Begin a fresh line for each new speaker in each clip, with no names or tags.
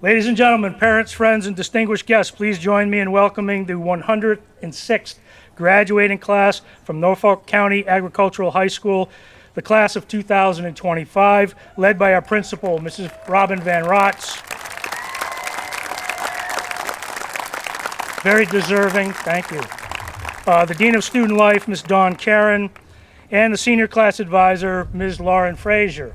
Ladies and gentlemen, parents, friends, and distinguished guests, please join me in welcoming the 106th graduating class from Norfolk County Agricultural High School, the class of 2025, led by our principal, Mrs. Robin Van Rotz. Very deserving, thank you. The Dean of Student Life, Ms. Dawn Karen, and the Senior Class Advisor, Ms. Lauren Frazier.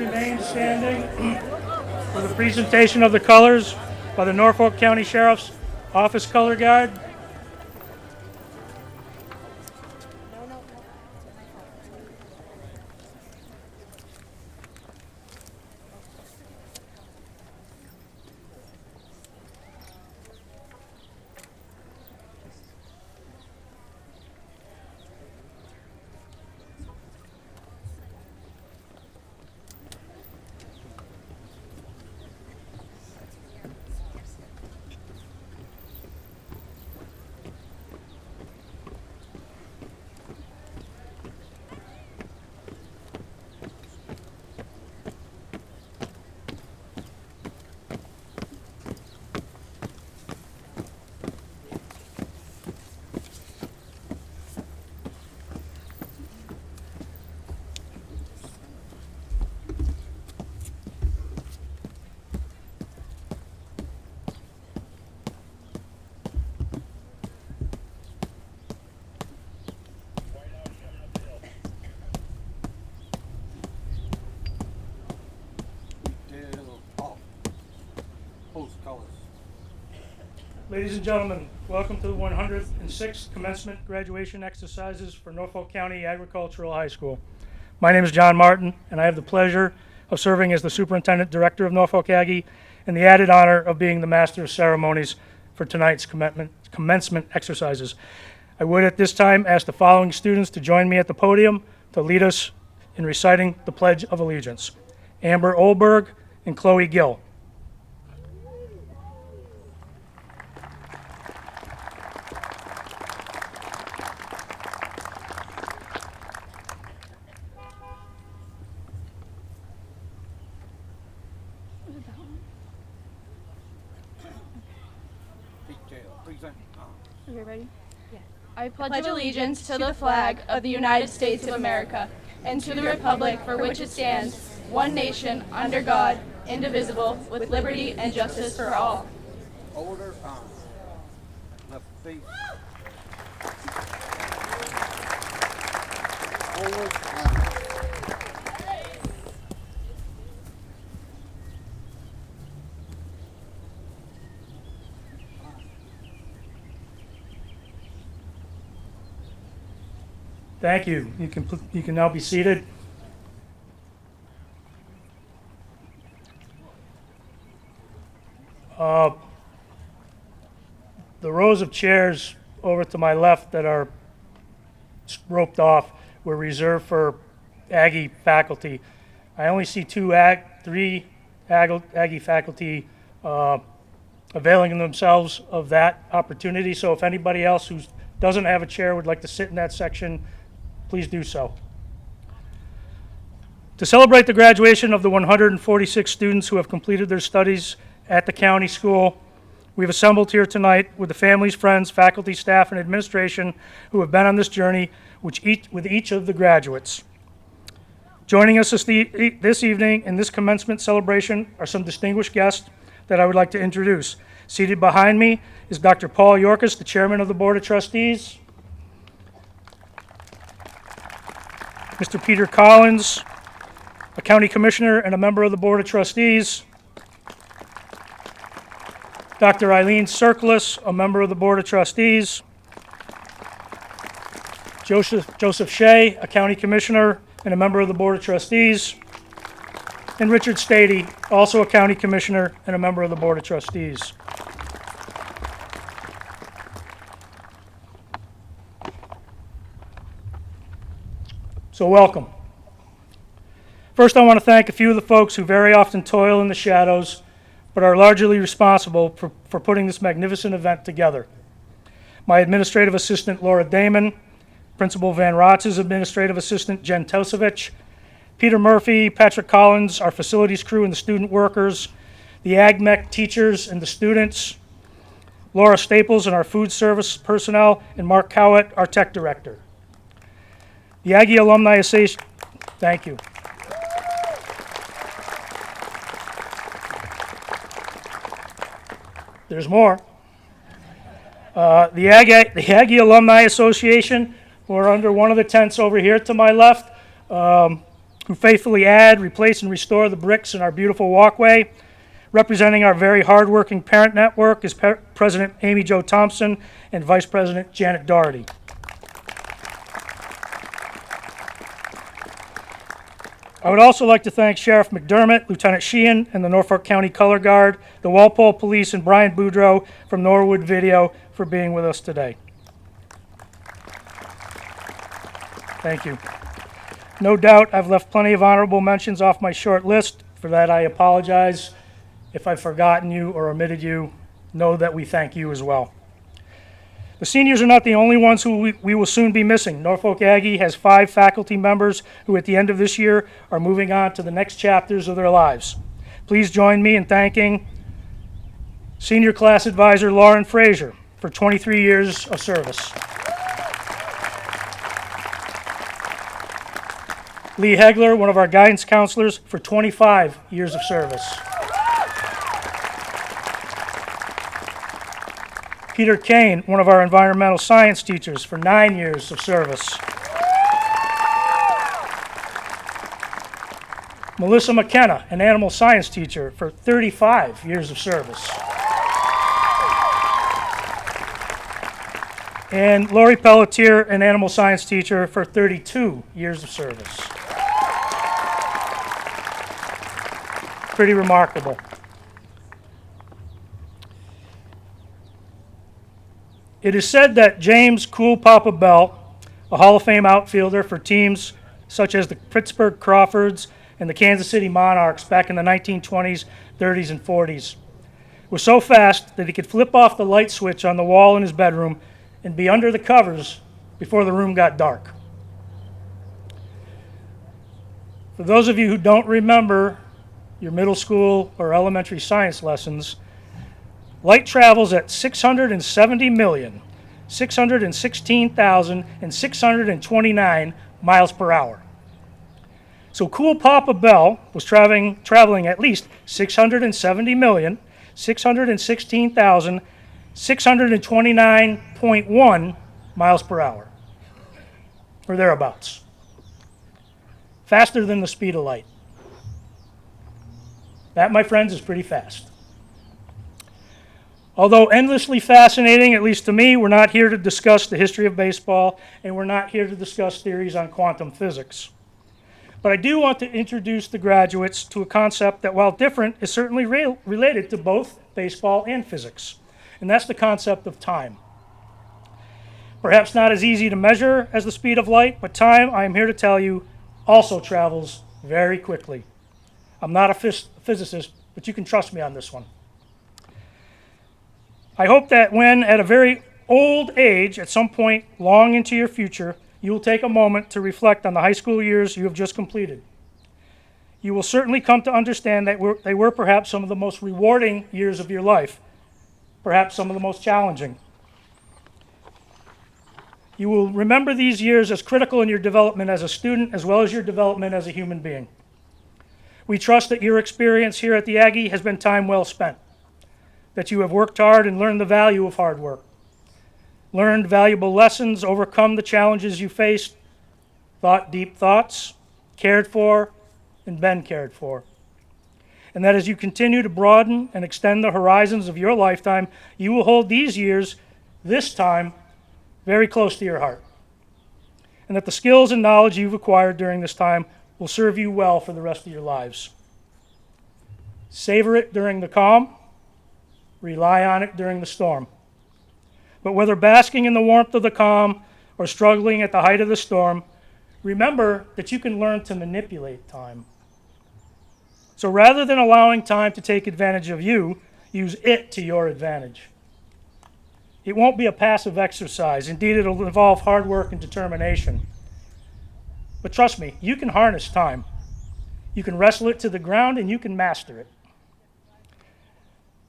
remain standing for the presentation of the colors by the Norfolk County Sheriff's Office Color Guard. Ladies and gentlemen, welcome to the 106th Commencement Graduation Exercises for Norfolk County Agricultural High School. My name is John Martin, and I have the pleasure of serving as the Superintendent Director of Norfolk Aggie and the added honor of being the Master of Ceremonies for tonight's commencement exercises. I would at this time ask the following students to join me at the podium to lead us in reciting the Pledge of Allegiance. Amber Olberg and Chloe Gill.
Are you ready? Yeah. I pledge allegiance to the flag of the United States of America and to the republic for which it stands, one nation, under God, indivisible, with liberty and justice for all.
Order on. Left feet. Forward on.
Thank you. You can now be seated. The rows of chairs over to my left that are roped off were reserved for Aggie faculty. I only see three Aggie faculty availing themselves of that opportunity. So if anybody else who doesn't have a chair would like to sit in that section, please do so. To celebrate the graduation of the 146 students who have completed their studies at the county school, we've assembled here tonight with the families, friends, faculty, staff, and administration who have been on this journey with each of the graduates. Joining us this evening in this commencement celebration are some distinguished guests that I would like to introduce. Seated behind me is Dr. Paul Yorkis, the chairman of the Board of Trustees. Mr. Peter Collins, a county commissioner and a member of the Board of Trustees. Dr. Eileen Circlus, a member of the Board of Trustees. Joseph Shea, a county commissioner and a member of the Board of Trustees. And Richard Stady, also a county commissioner and a member of the Board of Trustees. So welcome. First, I want to thank a few of the folks who very often toil in the shadows, but are largely responsible for putting this magnificent event together. My administrative assistant, Laura Damon, Principal Van Rotz's administrative assistant, Jen Tosevich, Peter Murphy, Patrick Collins, our facilities crew and the student workers, the AgMech teachers and the students, Laura Staples and our food service personnel, and Mark Cowett, our tech director. The Aggie Alumni Association, thank you. There's more. The Aggie Alumni Association, who are under one of the tents over here to my left, who faithfully add, replace, and restore the bricks in our beautiful walkway. Representing our very hardworking parent network is President Amy Jo Thompson and Vice President Janet Doherty. I would also like to thank Sheriff McDermott, Lieutenant Sheehan, and the Norfolk County Color Guard, the Walpole Police, and Brian Boudreau from Norwood Video for being with us today. Thank you. No doubt I've left plenty of honorable mentions off my short list. For that, I apologize. If I've forgotten you or omitted you, know that we thank you as well. The seniors are not the only ones who we will soon be missing. Norfolk Aggie has 5 faculty members who at the end of this year are moving on to the next chapters of their lives. Please join me in thanking Senior Class Advisor Lauren Frazier for 23 years of service. Lee Hegler, one of our guidance counselors, for 25 years of service. Peter Kane, one of our environmental science teachers, for 9 years of service. Melissa McKenna, an animal science teacher, for 35 years of service. And Lori Pelletier, an animal science teacher, for 32 years of service. Pretty remarkable. It is said that James Cool Papa Bell, a Hall of Fame outfielder for teams such as the Pittsburgh Crawfords and the Kansas City Monarchs back in the 1920s, 30s, and 40s, was so fast that he could flip off the light switch on the wall in his bedroom and be under the covers before the room got dark. For those of you who don't remember your middle school or elementary science lessons, light travels at 670,616,629 miles per hour. So Cool Papa Bell was traveling at least 670,616,629.1 miles per hour, or thereabouts. Faster than the speed of light. That, my friends, is pretty fast. Although endlessly fascinating, at least to me, we're not here to discuss the history of baseball, and we're not here to discuss theories on quantum physics. But I do want to introduce the graduates to a concept that, while different, is certainly related to both baseball and physics, and that's the concept of time. Perhaps not as easy to measure as the speed of light, but time, I am here to tell you, also travels very quickly. I'm not a physicist, but you can trust me on this one. I hope that when, at a very old age, at some point long into your future, you will take a moment to reflect on the high school years you have just completed. You will certainly come to understand that they were perhaps some of the most rewarding years of your life, perhaps some of the most challenging. You will remember these years as critical in your development as a student as well as your development as a human being. We trust that your experience here at the Aggie has been time well spent, that you have worked hard and learned the value of hard work, learned valuable lessons, overcome the challenges you faced, thought deep thoughts, cared for, and been cared for. And that as you continue to broaden and extend the horizons of your lifetime, you will hold these years, this time, very close to your heart. And that the skills and knowledge you've acquired during this time will serve you well for the rest of your lives. Savor it during the calm, rely on it during the storm. But whether basking in the warmth of the calm or struggling at the height of the storm, remember that you can learn to manipulate time. So rather than allowing time to take advantage of you, use it to your advantage. It won't be a passive exercise. Indeed, it'll involve hard work and determination. But trust me, you can harness time. You can wrestle it to the ground and you can master it.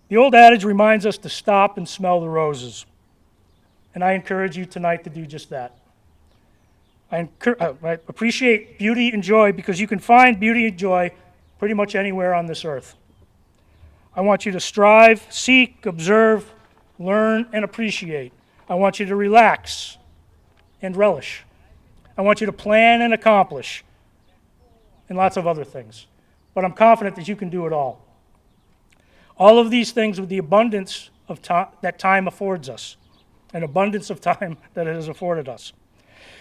The old adage reminds us to stop and smell the roses. And I encourage you tonight to do just that. I appreciate beauty and joy because you can find beauty and joy pretty much anywhere on this earth. I want you to strive, seek, observe, learn, and appreciate. I want you to relax and relish. I want you to plan and accomplish. and lots of other things. But I'm confident that you can do it all. All of these things with the abundance of time that time affords us, an abundance of time that it has afforded us.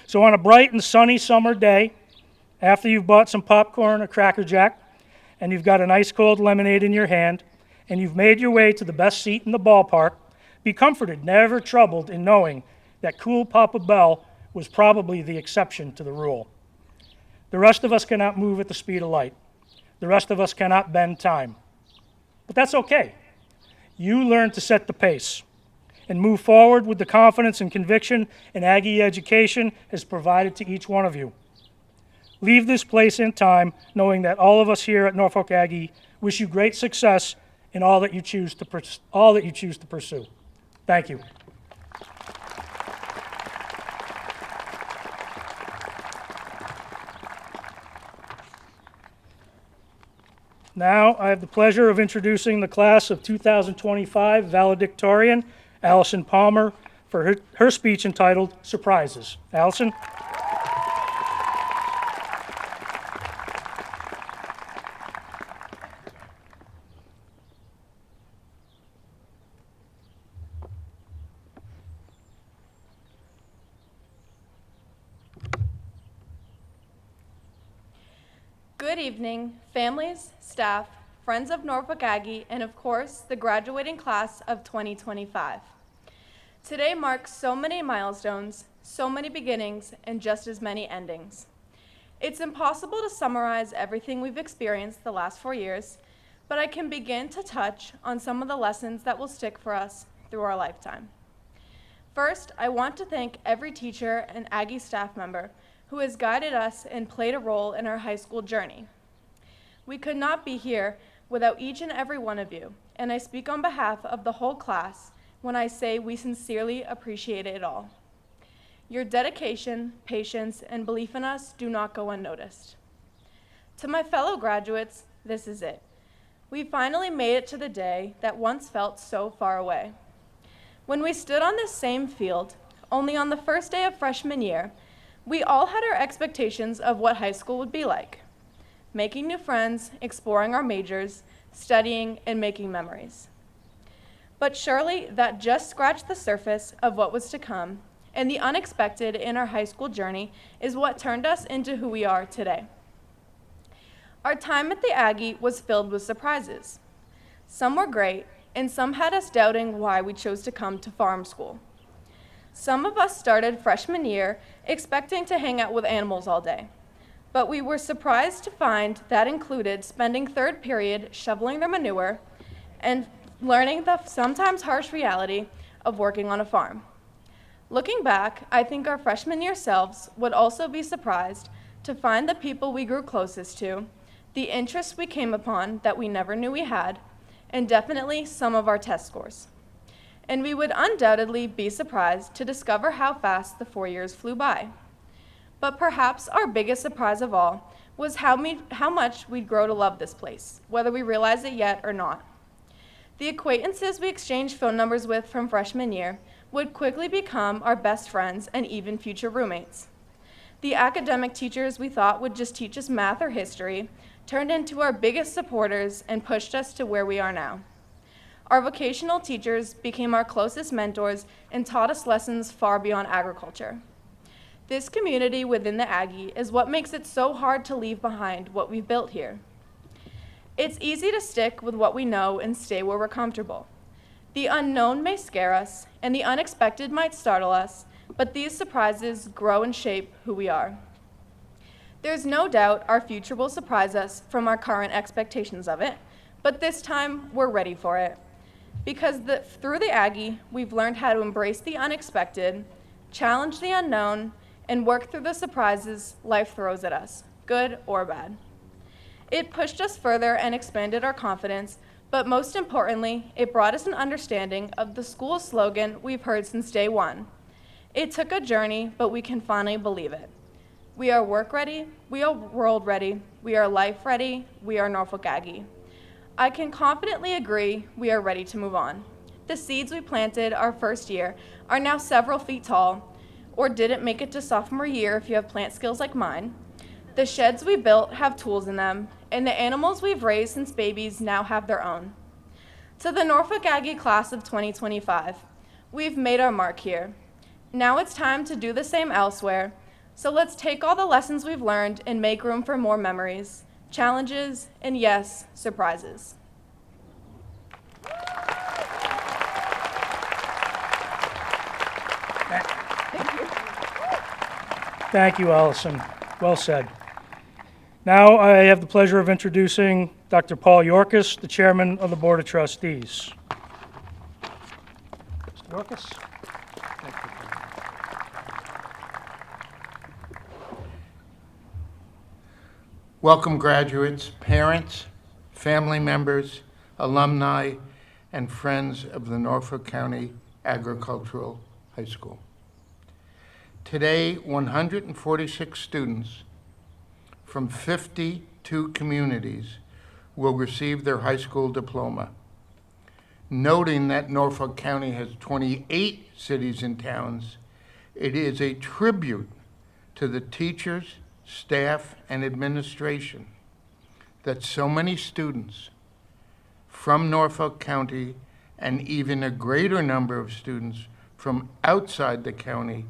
So on a bright and sunny summer day, after you've bought some popcorn or Cracker Jack, and you've got an ice cold lemonade in your hand, and you've made your way to the best seat in the ballpark, be comforted, never troubled in knowing that cool Papa Bell was probably the exception to the rule. The rest of us cannot move at the speed of light. The rest of us cannot bend time. But that's okay. You learn to set the pace and move forward with the confidence and conviction an Aggie education has provided to each one of you. Leave this place in time knowing that all of us here at Norfolk Aggie wish you great success in all that you choose to pursue. Thank you. Now, I have the pleasure of introducing the class of 2025 Valedictorian, Allison Palmer, for her speech entitled Surprises. Allison?
Good evening, families, staff, friends of Norfolk Aggie, and of course, the graduating class of 2025. Today marks so many milestones, so many beginnings, and just as many endings. It's impossible to summarize everything we've experienced the last 4 years, but I can begin to touch on some of the lessons that will stick for us through our lifetime. First, I want to thank every teacher and Aggie staff member who has guided us and played a role in our high school journey. We could not be here without each and every one of you, and I speak on behalf of the whole class when I say we sincerely appreciate it all. Your dedication, patience, and belief in us do not go unnoticed. To my fellow graduates, this is it. We finally made it to the day that once felt so far away. When we stood on this same field, only on the first day of freshman year, we all had our expectations of what high school would be like. Making new friends, exploring our majors, studying, and making memories. But surely that just scratched the surface of what was to come, and the unexpected in our high school journey is what turned us into who we are today. Our time at the Aggie was filled with surprises. Some were great, and some had us doubting why we chose to come to farm school. Some of us started freshman year expecting to hang out with animals all day, but we were surprised to find that included spending third period shoveling their manure and learning the sometimes harsh reality of working on a farm. Looking back, I think our freshman year selves would also be surprised to find the people we grew closest to, the interests we came upon that we never knew we had, and definitely some of our test scores. And we would undoubtedly be surprised to discover how fast the 4 years flew by. But perhaps our biggest surprise of all was how much we'd grow to love this place, whether we realize it yet or not. The acquaintances we exchanged phone numbers with from freshman year would quickly become our best friends and even future roommates. The academic teachers we thought would just teach us math or history turned into our biggest supporters and pushed us to where we are now. Our vocational teachers became our closest mentors and taught us lessons far beyond agriculture. This community within the Aggie is what makes it so hard to leave behind what we've built here. It's easy to stick with what we know and stay where we're comfortable. The unknown may scare us, and the unexpected might startle us, but these surprises grow and shape who we are. There's no doubt our future will surprise us from our current expectations of it, but this time we're ready for it. Because through the Aggie, we've learned how to embrace the unexpected, challenge the unknown, and work through the surprises life throws at us, good or bad. It pushed us further and expanded our confidence, but most importantly, it brought us an understanding of the school's slogan we've heard since day one. It took a journey, but we can finally believe it. We are work ready, we are world ready, we are life ready, we are Norfolk Aggie. I can confidently agree we are ready to move on. The seeds we planted our first year are now several feet tall, or didn't make it to sophomore year if you have plant skills like mine. The sheds we built have tools in them, and the animals we've raised since babies now have their own. To the Norfolk Aggie class of 2025, we've made our mark here. Now it's time to do the same elsewhere, so let's take all the lessons we've learned and make room for more memories, challenges, and yes, surprises.
Thank you, Allison. Well said. Now I have the pleasure of introducing Dr. Paul Yorkis, the Chairman of the Board of Trustees. Mr. Yorkis?
Welcome graduates, parents, family members, alumni, and friends of the Norfolk County Agricultural High School. Today, 146 students from 52 communities will receive their high school diploma. Noting that Norfolk County has 28 cities and towns, it is a tribute to the teachers, staff, and administration that so many students from Norfolk County and even a greater number of students from outside the county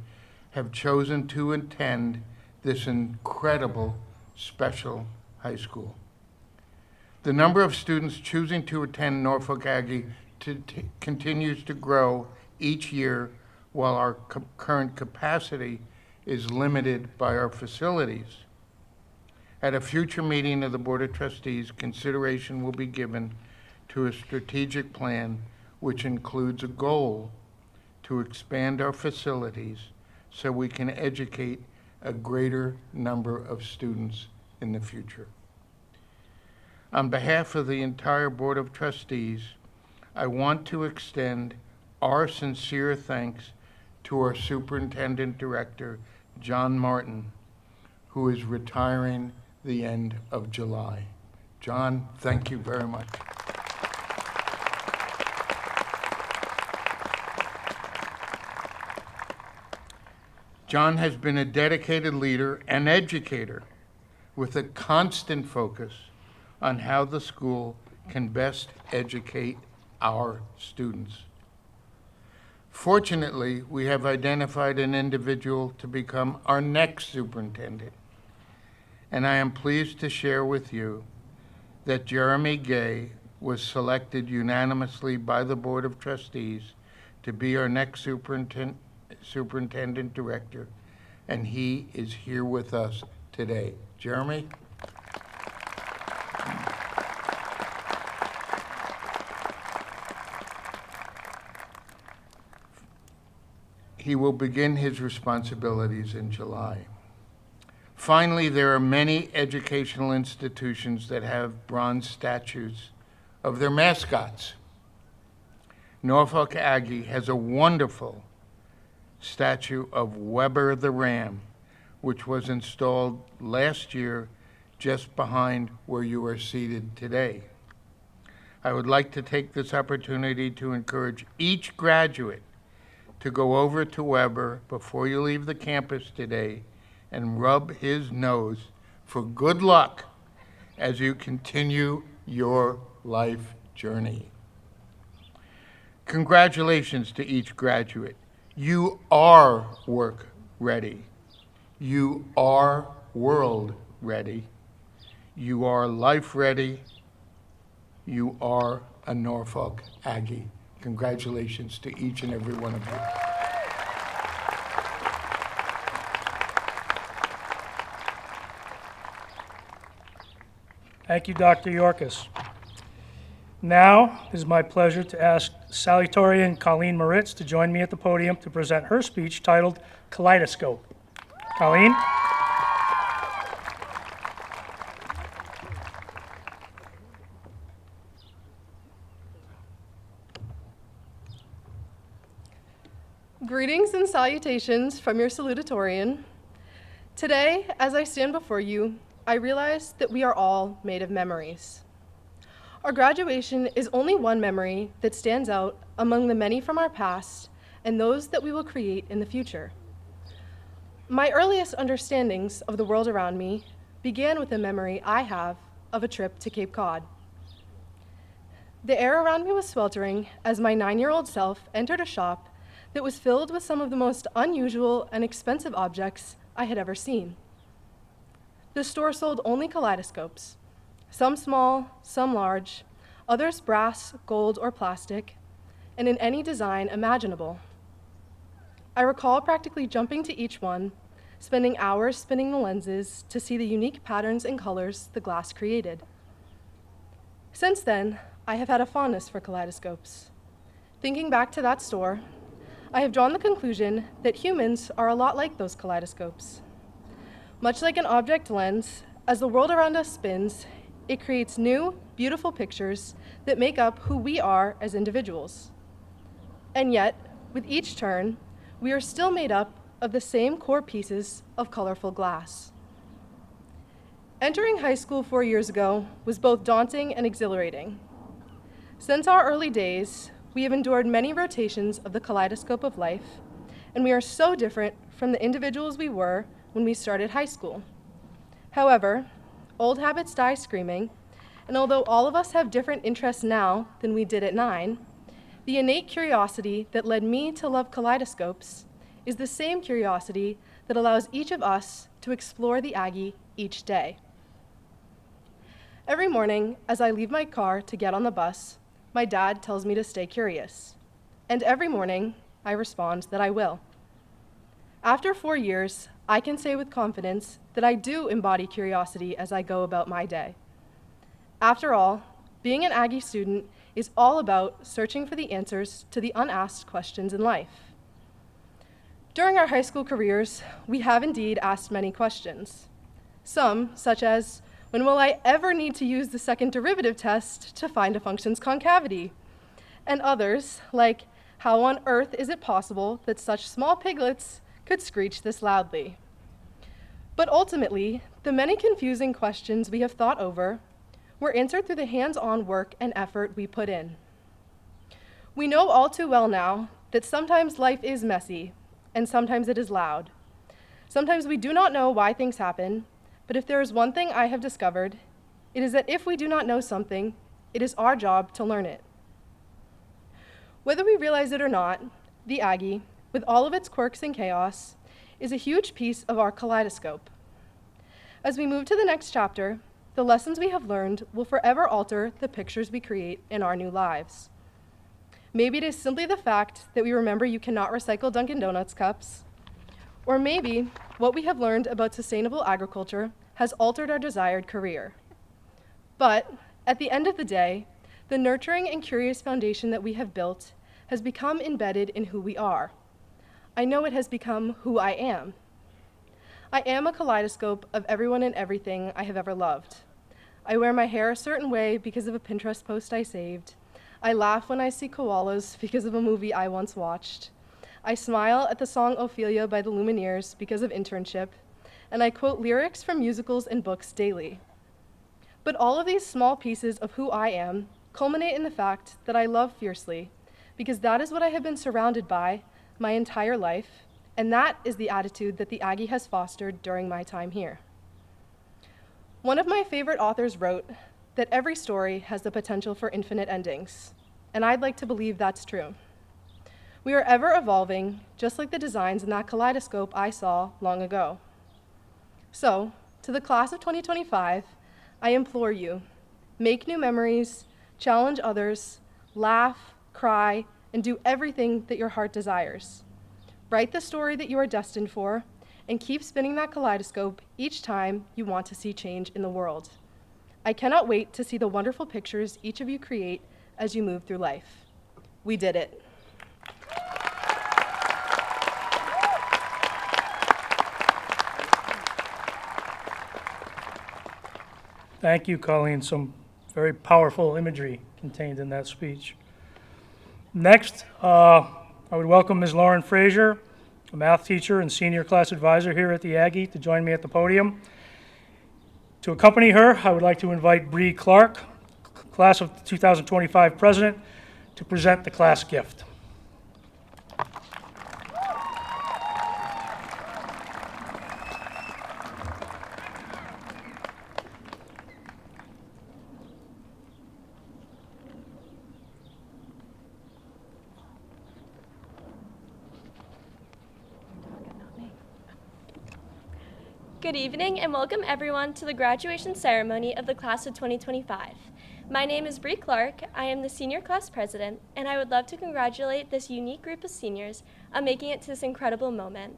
have chosen to attend this incredible special high school. The number of students choosing to attend Norfolk Aggie continues to grow each year, while our current capacity is limited by our facilities. At a future meeting of the Board of Trustees, consideration will be given to a strategic plan which includes a goal to expand our facilities so we can educate a greater number of students in the future. On behalf of the entire Board of Trustees, I want to extend our sincere thanks to our Superintendent Director, John Martin, who is retiring the end of July. John, thank you very much. John has been a dedicated leader and educator with a constant focus on how the school can best educate our students. Fortunately, we have identified an individual to become our next superintendent, and I am pleased to share with you that Jeremy Gay was selected unanimously by the Board of Trustees to be our next Superintendent Director, and he is here with us today. Jeremy? He will begin his responsibilities in July. Finally, there are many educational institutions that have bronze statues of their mascots. Norfolk Aggie has a wonderful statue of Weber the Ram, which was installed last year just behind where you are seated today. I would like to take this opportunity to encourage each graduate to go over to Weber before you leave the campus today and rub his nose for good luck as you continue your life journey. Congratulations to each graduate. You are work ready. You are world ready. You are life ready. You are a Norfolk Aggie. Congratulations to each and every one of you.
Thank you, Dr. Yorkis. Now it is my pleasure to ask Salutatorian Colleen Moritz to join me at the podium to present her speech titled Kaleidoscope. Colleen?
Greetings and salutations from your Salutatorian. Today, as I stand before you, I realize that we are all made of memories. Our graduation is only one memory that stands out among the many from our past and those that we will create in the future. My earliest understandings of the world around me began with a memory I have of a trip to Cape Cod. The air around me was sweltering as my 9-year-old self entered a shop that was filled with some of the most unusual and expensive objects I had ever seen. The store sold only kaleidoscopes, some small, some large, others brass, gold, or plastic, and in any design imaginable. I recall practically jumping to each one, spending hours spinning the lenses to see the unique patterns and colors the glass created. Since then, I have had a fondness for kaleidoscopes. Thinking back to that store, I have drawn the conclusion that humans are a lot like those kaleidoscopes. Much like an object lens, as the world around us spins, it creates new, beautiful pictures that make up who we are as individuals. And yet, with each turn, we are still made up of the same core pieces of colorful glass. Entering high school 4 years ago was both daunting and exhilarating. Since our early days, we have endured many rotations of the kaleidoscope of life, and we are so different from the individuals we were when we started high school. However, old habits die screaming, and although all of us have different interests now than we did at 9, the innate curiosity that led me to love kaleidoscopes is the same curiosity that allows each of us to explore the Aggie each day. Every morning, as I leave my car to get on the bus, my dad tells me to stay curious. And every morning, I respond that I will. After 4 years, I can say with confidence that I do embody curiosity as I go about my day. After all, being an Aggie student is all about searching for the answers to the unasked questions in life. During our high school careers, we have indeed asked many questions. Some, such as, when will I ever need to use the second derivative test to find a function's concavity? And others, like, how on earth is it possible that such small piglets could screech this loudly? But ultimately, the many confusing questions we have thought over were answered through the hands-on work and effort we put in. We know all too well now that sometimes life is messy, and sometimes it is loud. Sometimes we do not know why things happen, but if there is one thing I have discovered, it is that if we do not know something, it is our job to learn it. Whether we realize it or not, the Aggie, with all of its quirks and chaos, is a huge piece of our kaleidoscope. As we move to the next chapter, the lessons we have learned will forever alter the pictures we create in our new lives. Maybe it is simply the fact that we remember you cannot recycle Dunkin' Donuts cups, or maybe what we have learned about sustainable agriculture has altered our desired career. But at the end of the day, the nurturing and curious foundation that we have built has become embedded in who we are. I know it has become who I am. I am a kaleidoscope of everyone and everything I have ever loved. I wear my hair a certain way because of a Pinterest post I saved. I laugh when I see koalas because of a movie I once watched. I smile at the song Ophelia by the Lumineers because of internship, and I quote lyrics from musicals and books daily. But all of these small pieces of who I am culminate in the fact that I love fiercely, because that is what I have been surrounded by my entire life, and that is the attitude that the Aggie has fostered during my time here. One of my favorite authors wrote that every story has the potential for infinite endings, and I'd like to believe that's true. We are ever evolving, just like the designs in that kaleidoscope I saw long ago. So, to the class of 2025, I implore you, make new memories, challenge others, laugh, cry, and do everything that your heart desires. Write the story that you are destined for, and keep spinning that kaleidoscope each time you want to see change in the world. I cannot wait to see the wonderful pictures each of you create as you move through life. We did it.
Thank you, Colleen. Some very powerful imagery contained in that speech. Next, I would welcome Ms. Lauren Frazier, a math teacher and senior class advisor here at the Aggie, to join me at the podium. To accompany her, I would like to invite Bree Clark, class of 2025 president, to present the class gift.
Good evening and welcome everyone to the graduation ceremony of the class of 2025. My name is Bree Clark. I am the senior class president, and I would love to congratulate this unique group of seniors on making it to this incredible moment.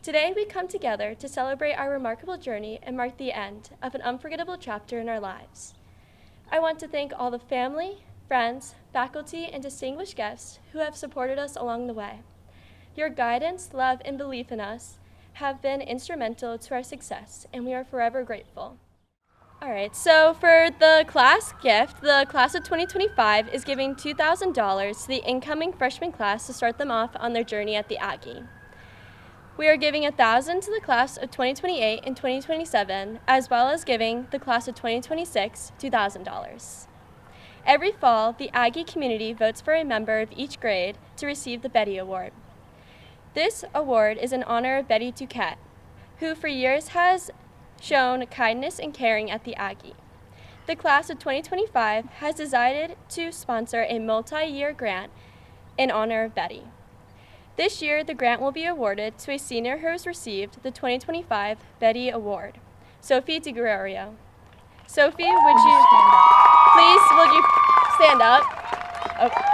Today we come together to celebrate our remarkable journey and mark the end of an unforgettable chapter in our lives. I want to thank all the family, friends, faculty, and distinguished guests who have supported us along the way. Your guidance, love, and belief in us have been instrumental to our success, and we are forever grateful. All right, so for the class gift, the class of 2025 is giving $2,000 to the incoming freshman class to start them off on their journey at the Aggie. We are giving $1,000 to the class of 2028 and 2027, as well as giving the class of 2026 $2,000. Every fall, the Aggie community votes for a member of each grade to receive the Betty Award. This award is in honor of Betty Duquette, who for years has shown kindness and caring at the Aggie. The class of 2025 has decided to sponsor a multi-year grant in honor of Betty. This year, the grant will be awarded to a senior who has received the 2025 Betty Award, Sophie DeGregorio. Sophie, would you stand up? Okay.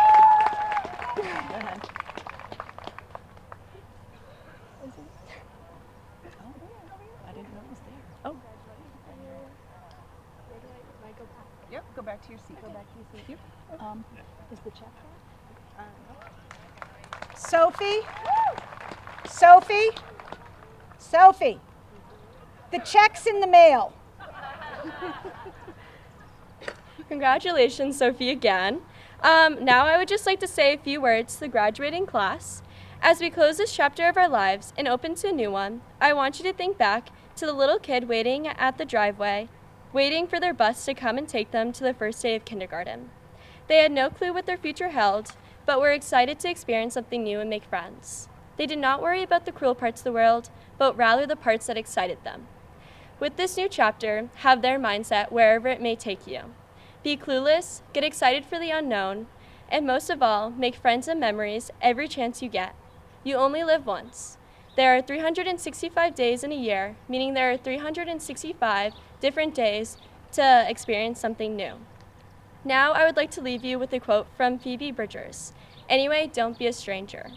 Yep, go back to your seat. Yep.
Is the check
Sophie? Sophie? Sophie? The check's in the mail.
Congratulations, Sophie, again. Now I would just like to say a few words to the graduating class. As we close this chapter of our lives and open to a new one, I want you to think back to the little kid waiting at the driveway, waiting for their bus to come and take them to the first day of kindergarten. They had no clue what their future held, but were excited to experience something new and make friends. They did not worry about the cruel parts of the world, but rather the parts that excited them. With this new chapter, have their mindset wherever it may take you. Be clueless, get excited for the unknown, and most of all, make friends and memories every chance you get. You only live once. There are 365 days in a year, meaning there are 365 different days to experience something new. Now I would like to leave you with a quote from Phoebe Bridgers. Anyway, don't be a stranger.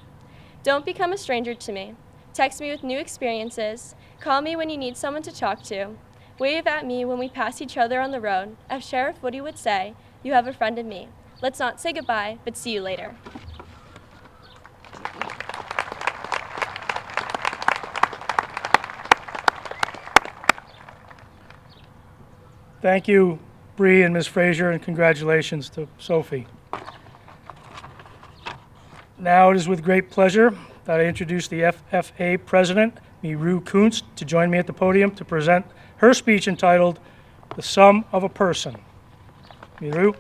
Don't become a stranger to me. Text me with new experiences. Call me when you need someone to talk to. Wave at me when we pass each other on the road. As Sheriff Woody would say, you have a friend in me. Let's not say goodbye, but see you later.
Thank you, Bree and Ms. Frazier, and congratulations to Sophie. Now it is with great pleasure that I introduce the FFA President, Miru Kuntz, to join me at the podium to present her speech entitled, The Sum of a Person. Miru.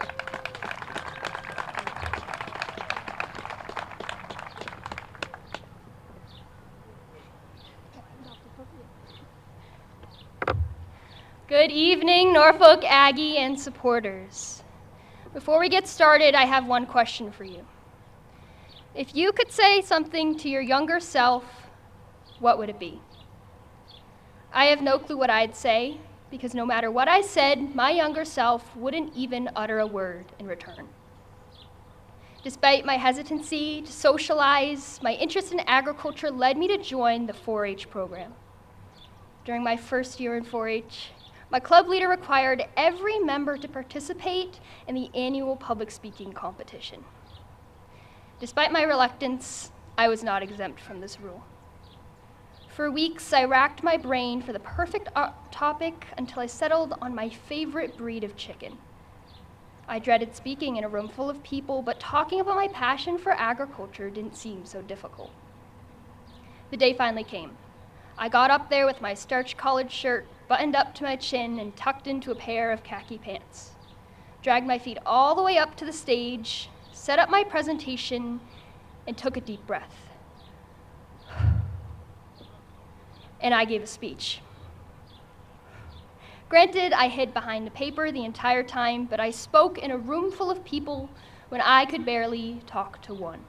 Good evening, Norfolk Aggie and supporters. Before we get started, I have one question for you. If you could say something to your younger self, what would it be? I have no clue what I'd say, because no matter what I said, my younger self wouldn't even utter a word in return. Despite my hesitancy to socialize, my interest in agriculture led me to join the 4-H program. During my first year in 4-H, my club leader required every member to participate in the annual public speaking competition. Despite my reluctance, I was not exempt from this rule. For weeks, I racked my brain for the perfect topic until I settled on my favorite breed of chicken. I dreaded speaking in a room full of people, but talking about my passion for agriculture didn't seem so difficult. The day finally came. I got up there with my starched collared shirt buttoned up to my chin and tucked into a pair of khaki pants, dragged my feet all the way up to the stage, set up my presentation, and took a deep breath. And I gave a speech. Granted, I hid behind the paper the entire time, but I spoke in a room full of people when I could barely talk to one.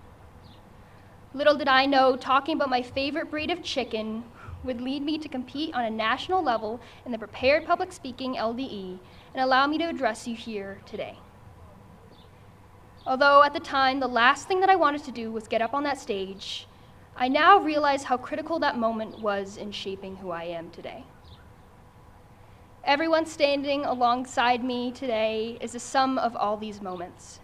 Little did I know, talking about my favorite breed of chicken
would lead me to compete on a national level in the Prepared Public Speaking LDE and allow me to address you here today. Although at the time, the last thing that I wanted to do was get up on that stage, I now realize how critical that moment was in shaping who I am today. Everyone standing alongside me today is the sum of all these moments.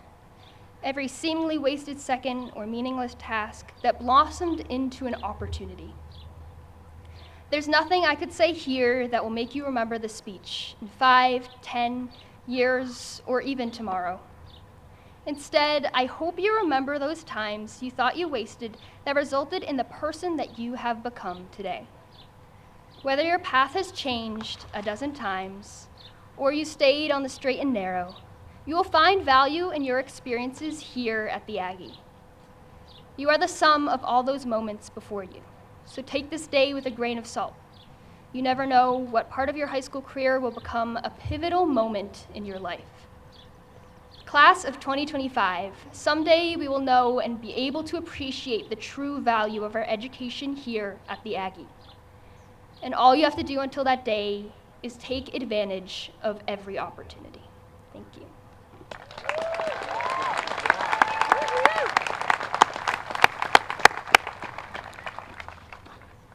Every seemingly wasted second or meaningless task that blossomed into an opportunity. There's nothing I could say here that will make you remember this speech in 5, 10 years, or even tomorrow. Instead, I hope you remember those times you thought you wasted that resulted in the person that you have become today. Whether your path has changed a dozen times, or you stayed on the straight and narrow, you will find value in your experiences here at the Aggie. You are the sum of all those moments before you, so take this day with a grain of salt. You never know what part of your high school career will become a pivotal moment in your life. Class of 2025, someday we will know and be able to appreciate the true value of our education here at the Aggie. And all you have to do until that day is take advantage of every opportunity. Thank you.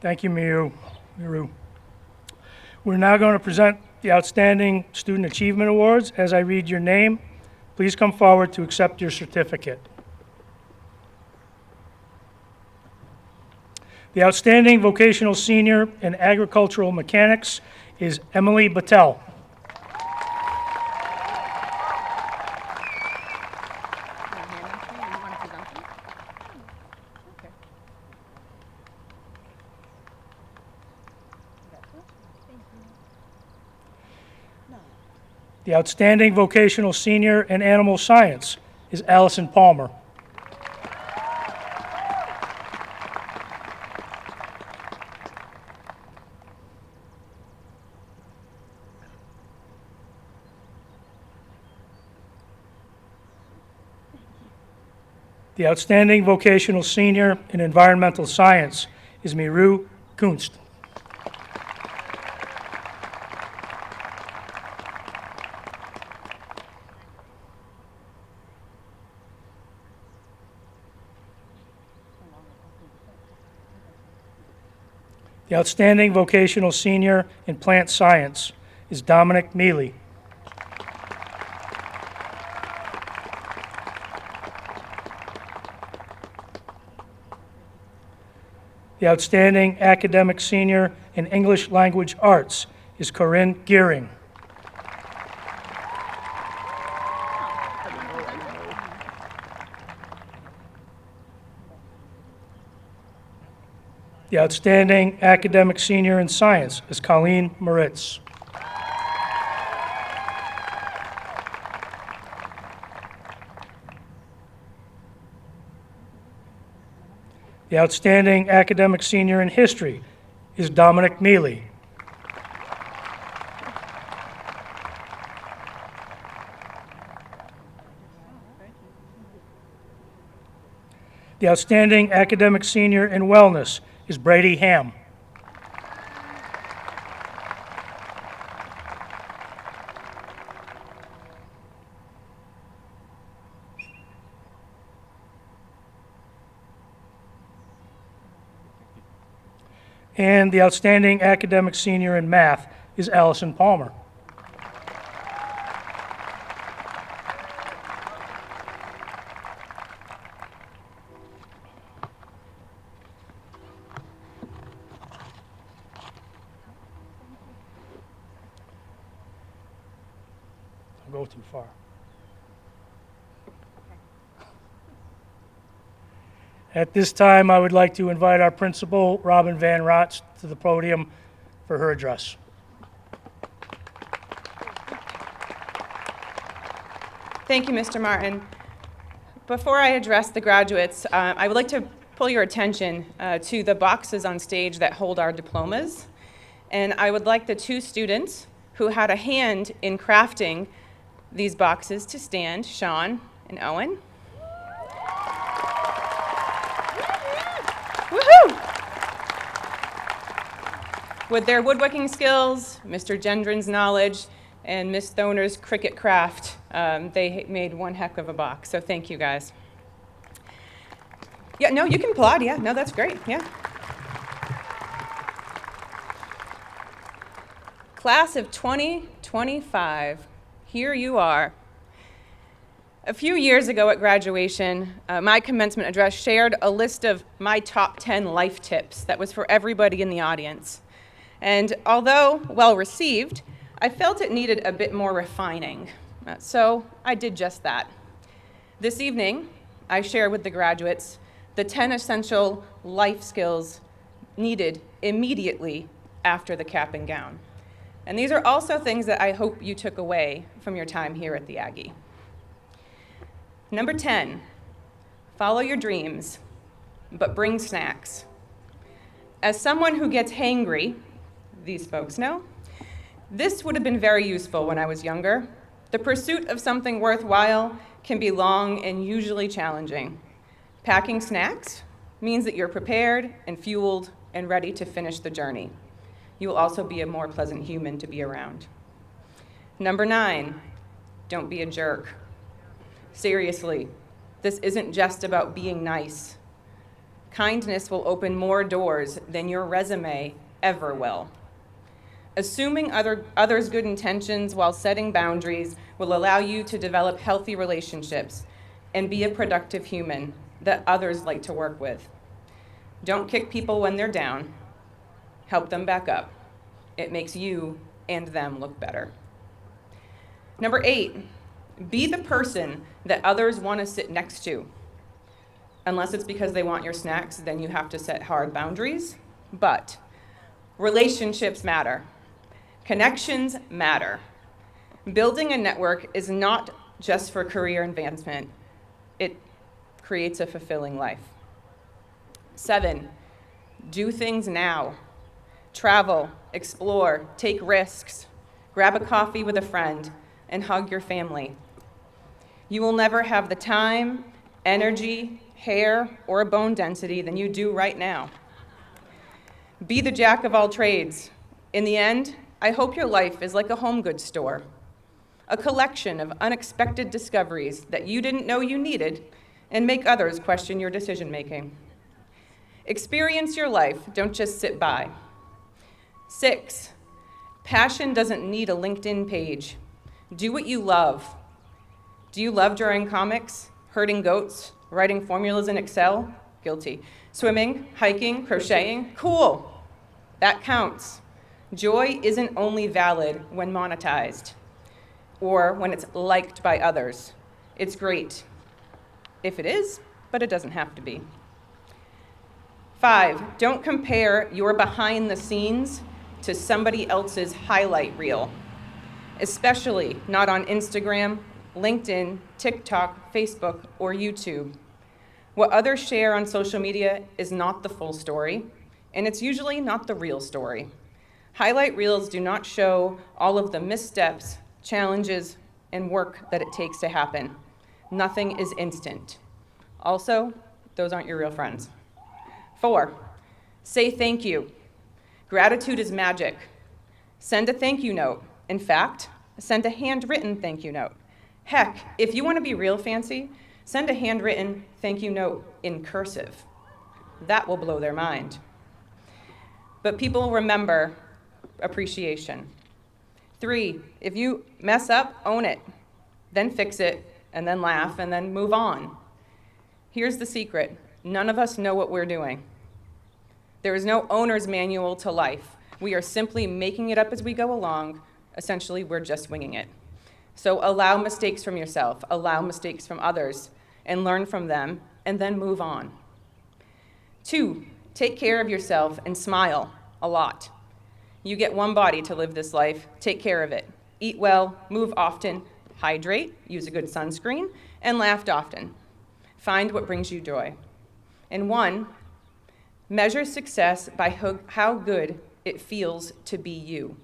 Thank you, Miru. We're now going to present the Outstanding Student Achievement Awards. As I read your name, please come forward to accept your certificate. The Outstanding Vocational Senior in Agricultural Mechanics is Emily Battelle. The Outstanding Vocational Senior in Animal Science is Allison Palmer. The Outstanding Vocational Senior in Environmental Science is Miru Kunst. The Outstanding Vocational Senior in Plant Science is Dominic Mealy. The Outstanding Academic Senior in English Language Arts is Corinne Gearing. The Outstanding Academic Senior in Science is Colleen Moritz. The Outstanding Academic Senior in History is Dominic Mealy. The Outstanding Academic Senior in Wellness is Brady Ham. And the Outstanding Academic Senior in Math is Allison Palmer. Don't go too far. At this time, I would like to invite our principal, Robin Van Rotz, to the podium for her address.
Thank you, Mr. Martin. Before I address the graduates, I would like to pull your attention to the boxes on stage that hold our diplomas. And I would like the two students who had a hand in crafting these boxes to stand, Sean and Owen. Woohoo! With their woodworking skills, Mr. Gendron's knowledge, and Miss Thoner's cricket craft, they made one heck of a box. So thank you, guys. Yeah, no, you can applaud. Yeah, no, that's great. Yeah. Class of 2025, here you are. A few years ago at graduation, my commencement address shared a list of my top 10 life tips that was for everybody in the audience. And although well received, I felt it needed a bit more refining. So I did just that. This evening, I share with the graduates the 10 essential life skills needed immediately after the cap and gown. And these are also things that I hope you took away from your time here at the Aggie. Number 10, follow your dreams, but bring snacks. As someone who gets hangry, these folks know, this would have been very useful when I was younger. The pursuit of something worthwhile can be long and usually challenging. Packing snacks means that you're prepared and fueled and ready to finish the journey. You will also be a more pleasant human to be around. Number 9, don't be a jerk. Seriously, this isn't just about being nice. Kindness will open more doors than your resume ever will. Assuming others' good intentions while setting boundaries will allow you to develop healthy relationships and be a productive human that others like to work with. Don't kick people when they're down. Help them back up. It makes you and them look better. Number 8, be the person that others want to sit next to. Unless it's because they want your snacks, then you have to set hard boundaries. But relationships matter. Connections matter. Building a network is not just for career advancement. It creates a fulfilling life. 7, do things now. Travel, explore, take risks, grab a coffee with a friend, and hug your family. You will never have the time, energy, hair, or bone density than you do right now. Be the jack of all trades. In the end, I hope your life is like a home goods store, a collection of unexpected discoveries that you didn't know you needed and make others question your decision-making. Experience your life, don't just sit by. 6, passion doesn't need a LinkedIn page. Do what you love. Do you love drawing comics, herding goats, writing formulas in Excel? Guilty. Swimming, hiking, crocheting? Cool. That counts. Joy isn't only valid when monetized or when it's liked by others. It's great if it is, but it doesn't have to be. 5, don't compare your behind the scenes to somebody else's highlight reel, especially not on Instagram, LinkedIn, TikTok, Facebook, or YouTube. What others share on social media is not the full story, and it's usually not the real story. Highlight reels do not show all of the missteps, challenges, and work that it takes to happen. Nothing is instant. Also, those aren't your real friends. 4, say thank you. Gratitude is magic. Send a thank you note. In fact, send a handwritten thank you note. Heck, if you want to be real fancy, send a handwritten thank you note in cursive. That will blow their mind. But people remember appreciation. 3, if you mess up, own it. Then fix it, and then laugh, and then move on. Here's the secret. None of us know what we're doing. There is no owner's manual to life. We are simply making it up as we go along. Essentially, we're just winging it. So allow mistakes from yourself, allow mistakes from others, and learn from them, and then move on. 2, take care of yourself and smile a lot. You get one body to live this life, take care of it. Eat well, move often, hydrate, use a good sunscreen, and laugh often. Find what brings you joy. And 1, measure success by how good it feels to be you,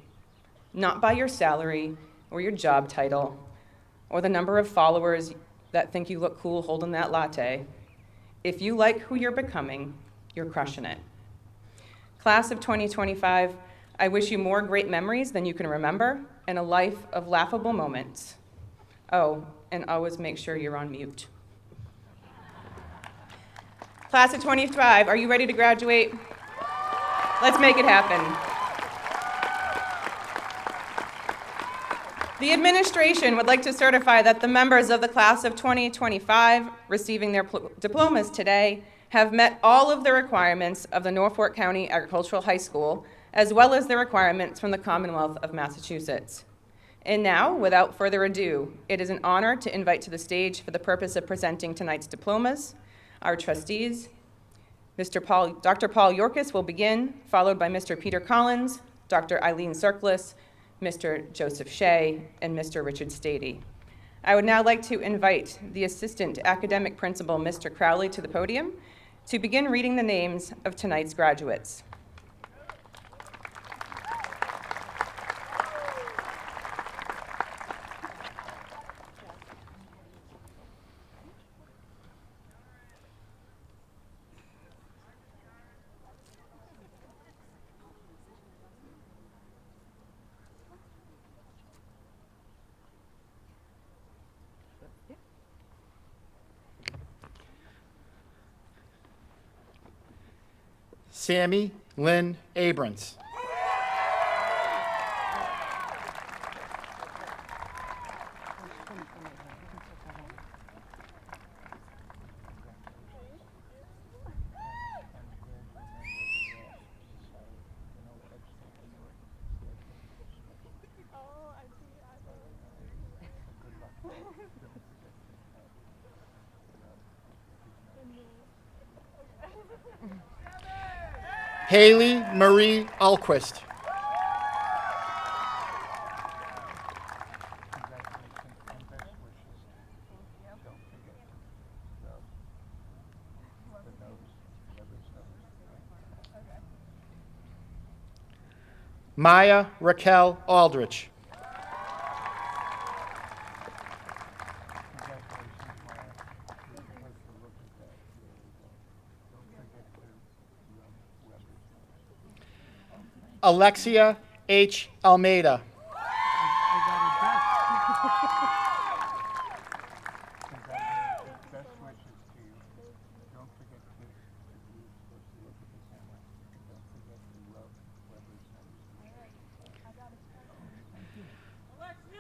not by your salary or your job title or the number of followers that think you look cool holding that latte. If you like who you're becoming, you're crushing it. Class of 2025, I wish you more great memories than you can remember and a life of laughable moments. Oh, and always make sure you're on mute. Class of 25, are you ready to graduate? Let's make it happen. The administration would like to certify that the members of the class of 2025 receiving their diplomas today have met all of the requirements of the Norfolk County Agricultural High School, as well as the requirements from the Commonwealth of Massachusetts. And now, without further ado, it is an honor to invite to the stage for the purpose of presenting tonight's diplomas our trustees. Dr. Paul Yorkis will begin, followed by Mr. Peter Collins, Dr. Eileen Circlus, Mr. Joseph Shea, and Mr. Richard Stady. I would now like to invite the Assistant Academic Principal, Mr. Crowley, to the podium to begin reading the names of tonight's graduates.
Sammy Lynn Abrams. Haley Marie Alquist. Maya Raquel Aldrich. Alexia H. Almeida.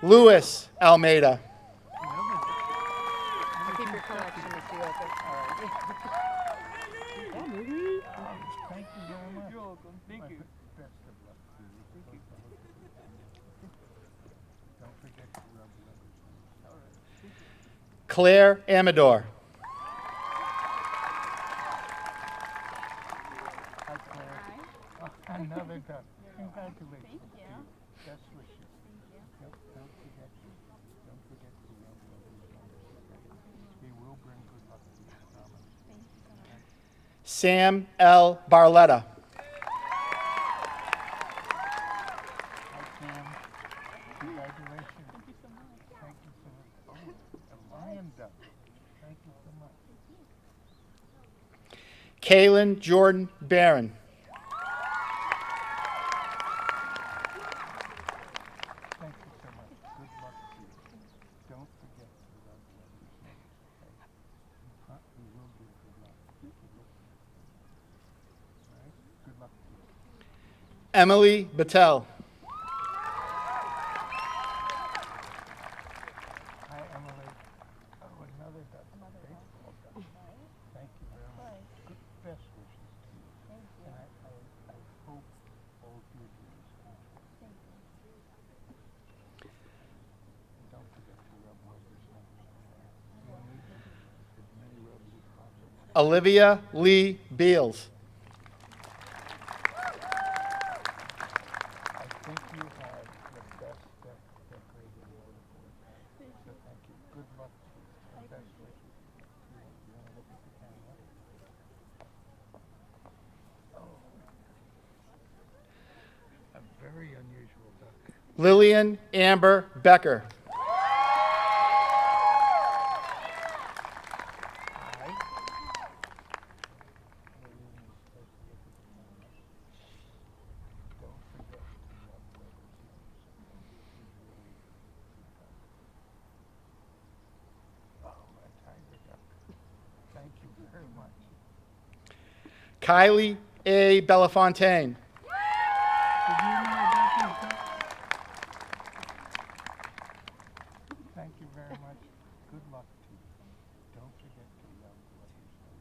Louis Almeida. Claire Amador.
Another duck. Congratulations. Thank you. Best wishes. Thank you. Don't forget to love others. They will bring good luck to you, I promise. Thank you so much.
Sam L. Barletta.
Hi, Sam. Congratulations. Thank you so much. Thank you so much. Oh, a lion duck. Thank you so much.
Kaylin Jordan Barron.
Thank you so much. Good luck to you. Don't forget to love others. Okay? We will do good luck. All right? Good luck to you.
Emily Battelle.
Hi, Emily. Oh, another duck. Baseball duck. Thank you very much. Good, best wishes to you. Thank you. And I hope all of your dreams come true. Thank you. And don't forget to rub Weber's nose. You need as many rubs as possible.
Olivia Lee Beals.
I think you have the best decorated water board. So thank you. Good luck to you. And best wishes. You want to look at the camera? Oh. A very unusual duck.
Lillian Amber Becker.
Hi. Don't forget to
Kylie A. Bellafontaine.
Thank you very much. Good luck to you. Don't forget to rub others' nose.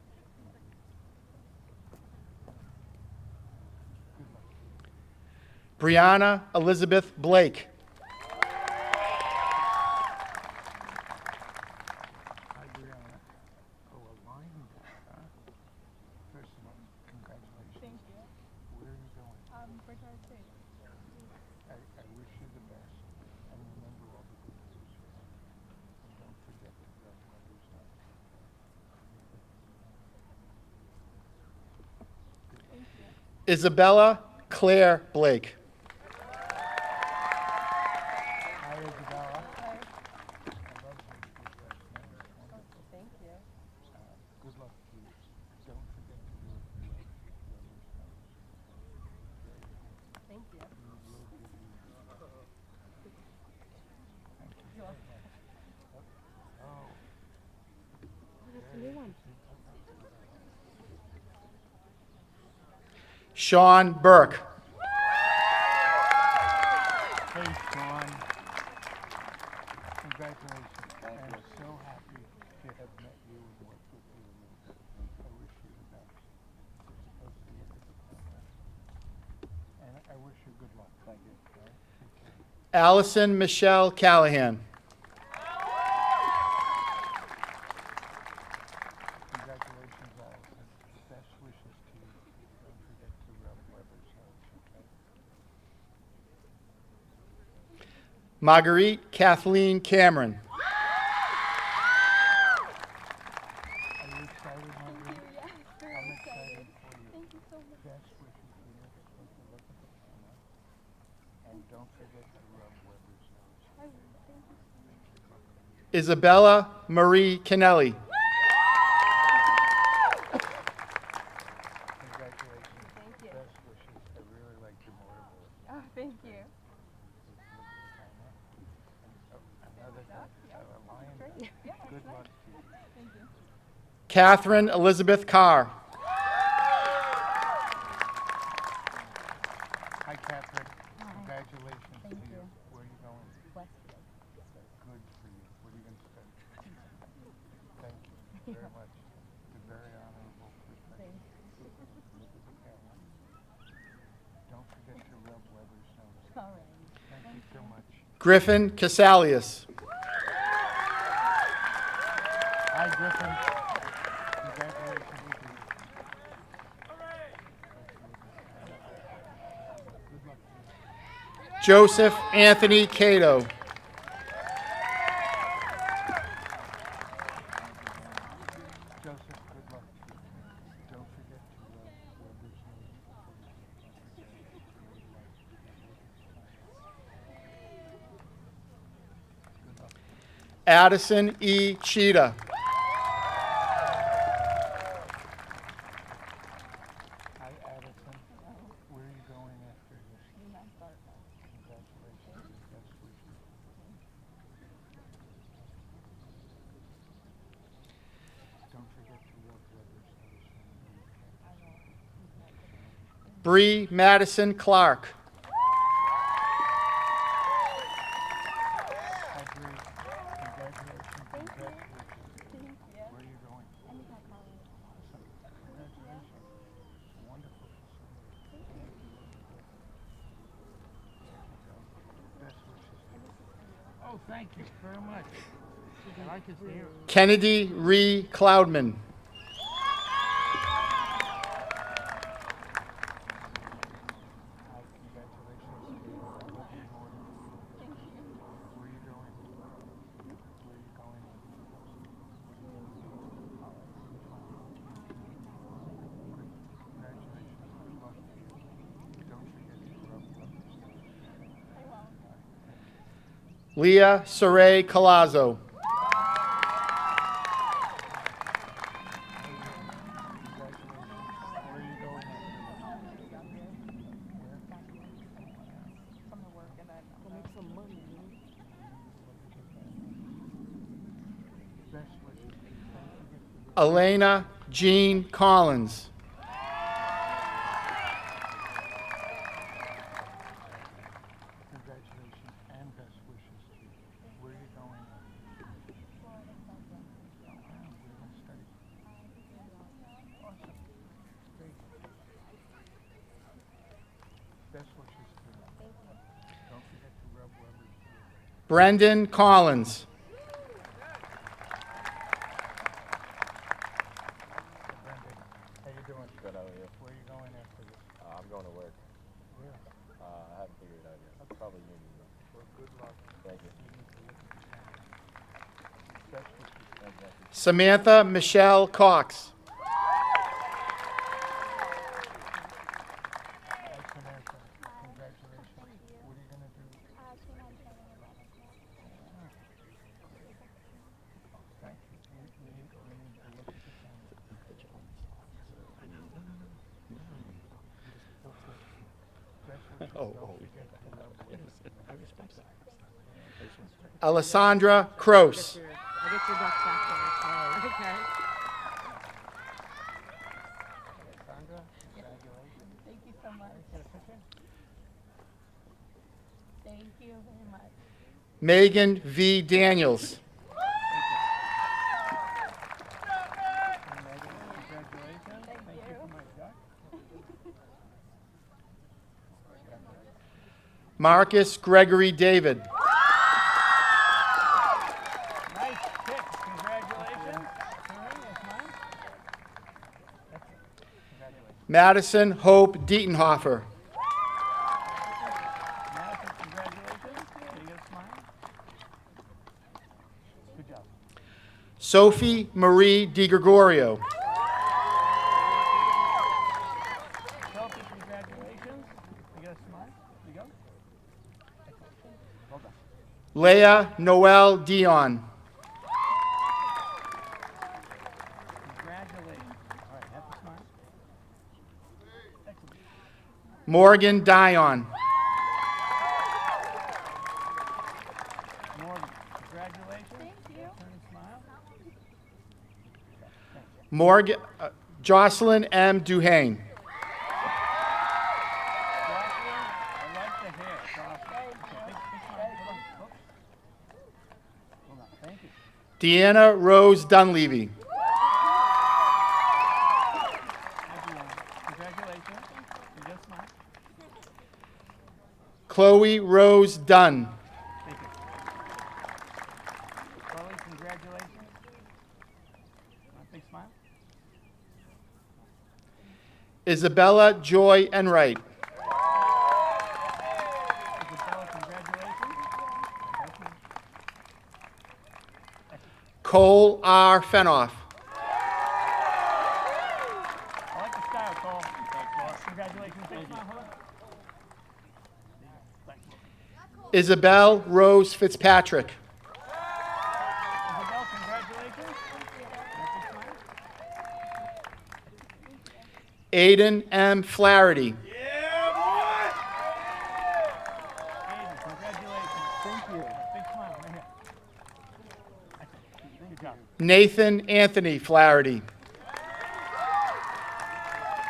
Good luck.
Brianna Elizabeth Blake.
Hi, Brianna. Oh, a line there, huh? First of all, congratulations.
Thank you.
Where are you going?
Virginia State.
I wish you the best. And remember all the good news. And don't forget to rub others' nose.
Isabella Claire Blake.
Hi, Isabella. I love how you did that. That was wonderful.
Thank you.
Good luck to you. Don't forget to rub others' nose.
Thank you.
We will give you. Thank you. Oh.
That's a new one.
Sean Burke.
Hey, Sean. Congratulations. I'm so happy to have met you and worked with you. I wish you the best. You're supposed to look at the camera. And I wish you good luck. Thank you. All right? Take care.
Allison Michelle Callahan.
Congratulations, Allison. Best wishes to you. Don't forget to rub others' nose, okay?
Marguerite Kathleen Cameron.
Are you excited, Margaret?
Yes, very
I'm
excited.
excited for you.
Thank you so much.
Best wishes to you. Take a look at the camera. And don't forget to rub others' nose.
I will. Thank you so much.
Isabella Marie Kennelly.
Congratulations.
Thank you.
Best wishes. I really liked your motorboard.
Oh, thank you.
Look at the camera. And, another guy, a lion.
Great. Yeah,
Good
that's
luck
nice.
to you.
Thank you.
Catherine Elizabeth Carr.
Hi, Catherine. Congratulations to
Thank
you.
you.
Where are you going?
Westfield.
Good for you. What are you going to study? Thank you very much. It's a very honorable perspective. Look at the camera. Don't forget to rub Weber's nose.
All right.
Thank you so much.
Griffin Casalius.
Hi, Griffin. Congratulations to you. Good luck to you.
Joseph Anthony Cato.
Joseph, good luck to you. Don't forget to rub Weber's nose before you leave. Good luck.
Addison E. Cheetah.
Hi, Addison. Where are you going after this? Congratulations and best wishes. Don't forget to rub Weber's nose when you leave.
Bree Madison Clark.
Hi, Bree. Congratulations and best wishes. Where are you going? Awesome. Congratulations. Wonderful facility. Best wishes. Oh, thank you very much. I like his hair.
Kennedy Ree Cloudman.
Hi, congratulations to you. I love your morning. Thank you. Where are you going? Where are you going? Great. Congratulations. Good luck to you. Don't forget to rub Weber's nose. I won't.
Leah Saray Colazo.
Congratulations. Where are you going after this? Where?
From the work and then we'll make some money.
Best wishes. Don't forget to rub.
Elena Jean Collins.
Hi,
Brendan Collins.
How you doing? Good, how are you? Where are you going after this? I'm going to work. Where? I haven't figured it out yet. I'll probably need you. Well, good luck. Thank you. Best wishes.
Samantha Michelle Cox.
Samantha, congratulations. What are you going to do? Thank you. We need to look at the
Alessandra Kroos.
I get your ducks back there. Okay.
Sandra, congratulations.
Thank you so much.
Get a picture?
Thank you very much.
Megan V. Daniels.
Congratulations. Thank you for my duck.
Marcus Gregory David.
Nice pick. Congratulations. That's mine. Congratulations.
Madison Hope Dietenhofer.
Madison, congratulations. Can you get a smile? Good job.
Sophie Marie DiGregorio.
Sophie, congratulations. You get a smile? You go. Excellent. Well done.
Leah Noel Dion.
Congratulations. All right, have to smile. Excellent.
Morgan Dion.
Morgan, congratulations. Thank you. Turn and smile.
Morgan, Jocelyn M. Duhane.
Jocelyn, I like the hair. Jocelyn. Okay, big smile. Hold on. Oops. Hold on. Thank you.
Deanna Rose Dunleavy.
Everyone, congratulations. You get a smile.
Chloe Rose Dunn.
Thank you. Chloe, congratulations. Big smile.
Isabella Joy Enright.
Isabella, congratulations.
Cole R. Fenoff.
I like the style, Cole. Congratulations. Big smile. Hold on. Thanks.
Isabel Rose Fitzpatrick.
Isabel, congratulations. Big smile.
Aiden M. Flaherty.
Aiden, congratulations. Thank you. Big smile right here. Excellent. Good job.
Nathan Anthony Flaherty.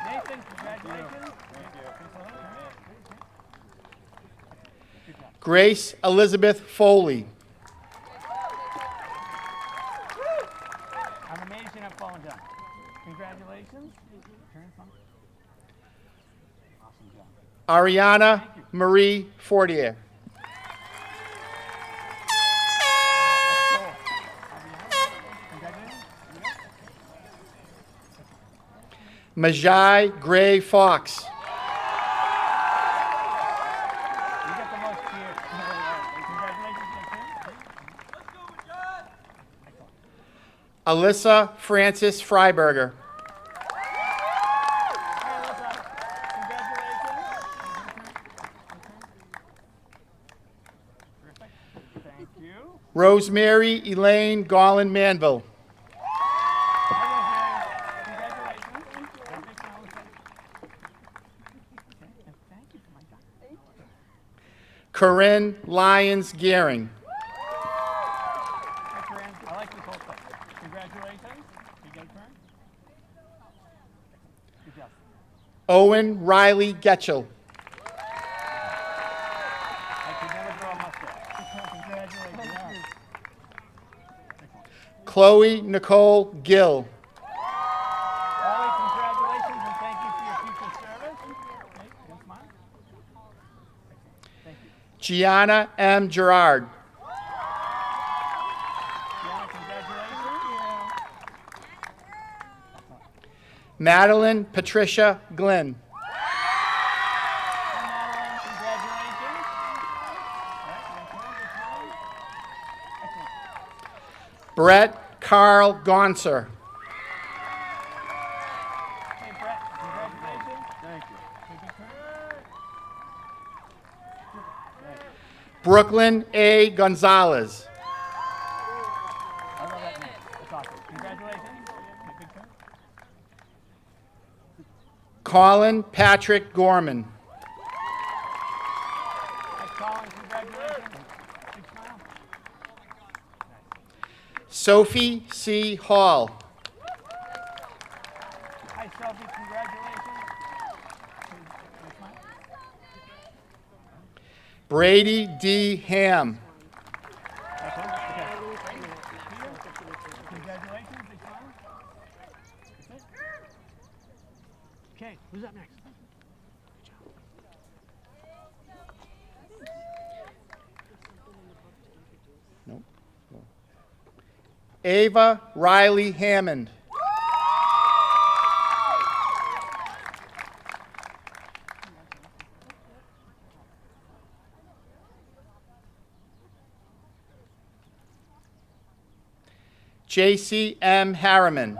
Nathan, congratulations. Thank you. Good job.
Grace Elizabeth Foley.
I'm amazed you're not falling down. Congratulations. Turn from. Awesome job.
Ariana Marie Fortier. Majai Gray Fox.
You got the most here. Congratulations,
Alyssa Francis Freiberger.
Thank you.
Rosemary Elaine Gollin Manville. Corinne Lyons Gearing.
Hi, Corinne. I like this whole thing. Congratulations. You got a turn? Good job.
Owen Riley Getchell.
I could never grow a mustache. Congratulations.
Chloe Nicole Gill.
Chloe, congratulations and thank you for your future service. Okay, good smile. Thank you.
Gianna M. Gerard.
Gianna, congratulations.
Madeline Patricia Glenn.
Madeline, congratulations.
Brett Carl Gonser.
Hey, Brett, congratulations. Thank you. Take your turn.
Brooklyn A. Gonzalez.
I love that name. That's awesome. Congratulations. Take a big turn.
Colin Patrick Gorman.
Nice, Colin, congratulations. Big smile.
Sophie C. Hall.
Hi, Sophie, congratulations. Big smile.
Brady D. Ham.
Next one. Okay. Congratulations, big smile. That's it. Okay, who's up next?
Nope. Ava Riley Hammond. J.C. M. Harriman.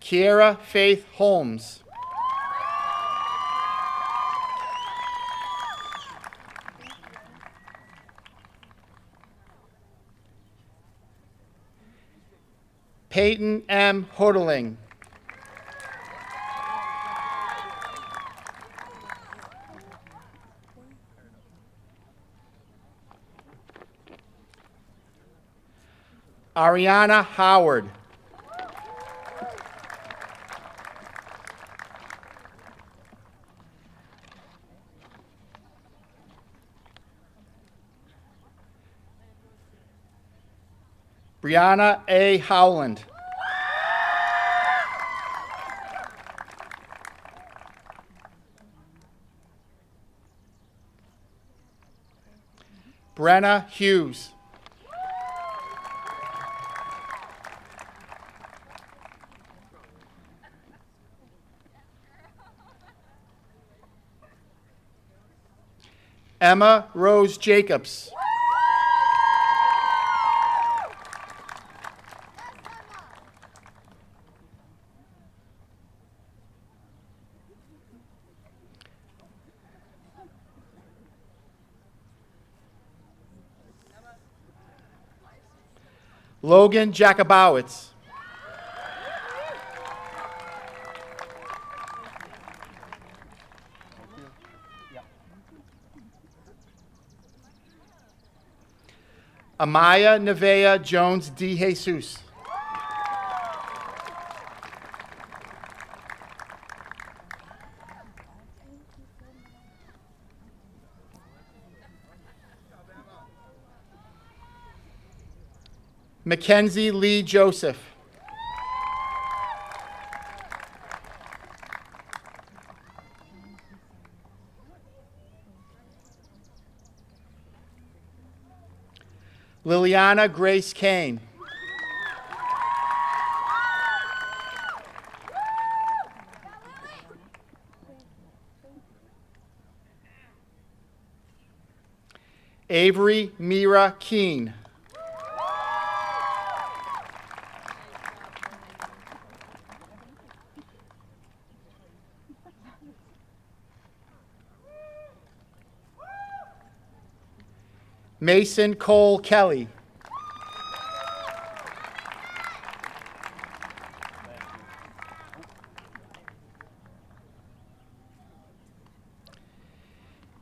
Kiera Faith Holmes. Peyton M. Hodling. Ariana Howard. Brianna A. Howland. Brenna Hughes. Emma Rose Jacobs. Logan Jakubowicz. Amaya Nevea Jones De Jesus. Mackenzie Lee Joseph. Liliana Grace Kane. Avery Mira Keene. Mason Cole Kelly.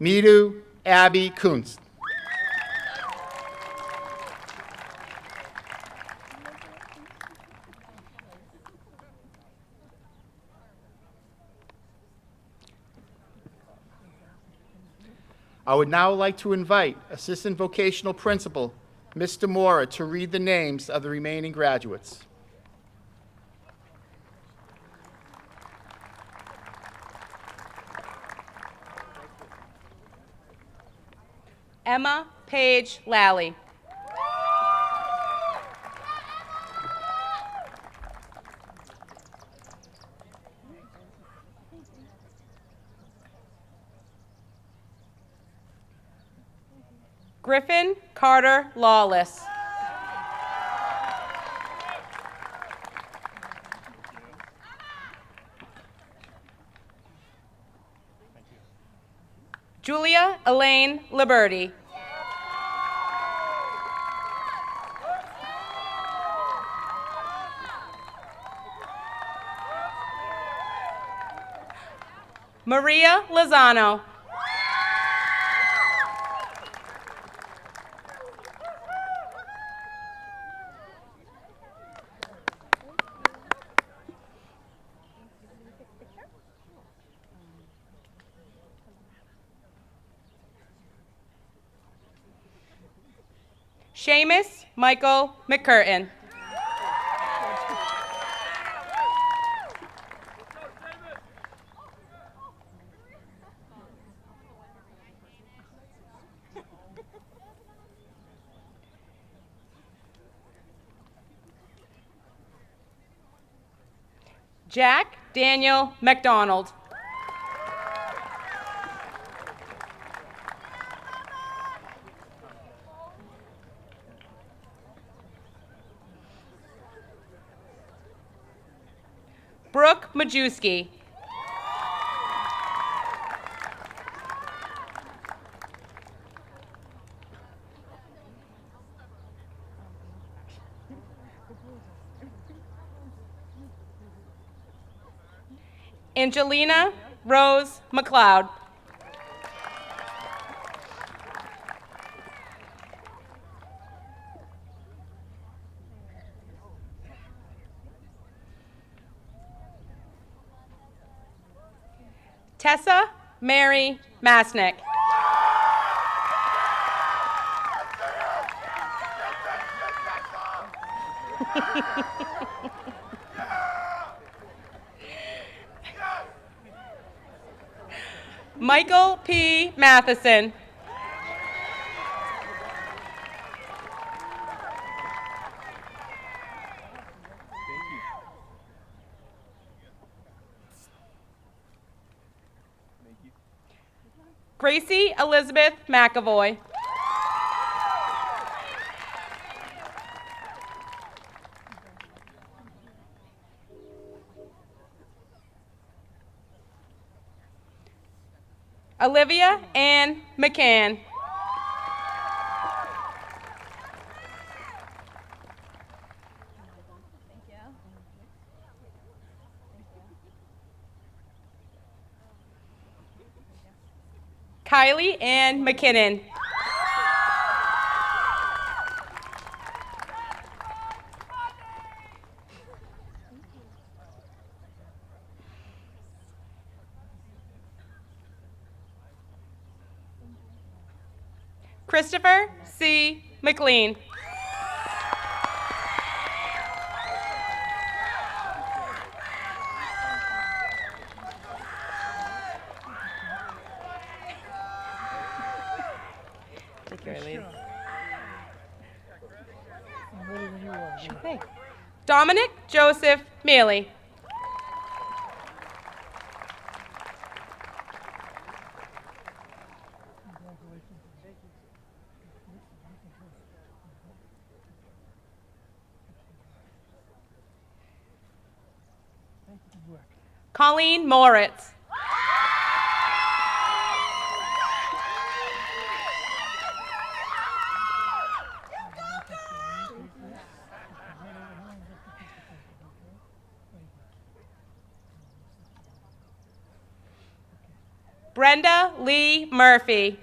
Midu Abby Kunst. I would now like to invite Assistant Vocational Principal, Mr. Mora, to read the names of the remaining graduates.
Emma Page Lally. Griffin Carter Lawless. Julia Elaine Liberty. Maria Lozano. Seamus Michael McCurtain. Jack Daniel McDonald. Brooke Majewski. Angelina Rose McLeod. Tessa Mary Masnick. Michael P. Matheson. Gracie Elizabeth McAvoy. Olivia Ann McCann. Kylie Ann McKinnon. Christopher C. McLean. Take care, Eileen. Dominic Joseph Mealy. Colleen Moritz. Brenda Lee Murphy.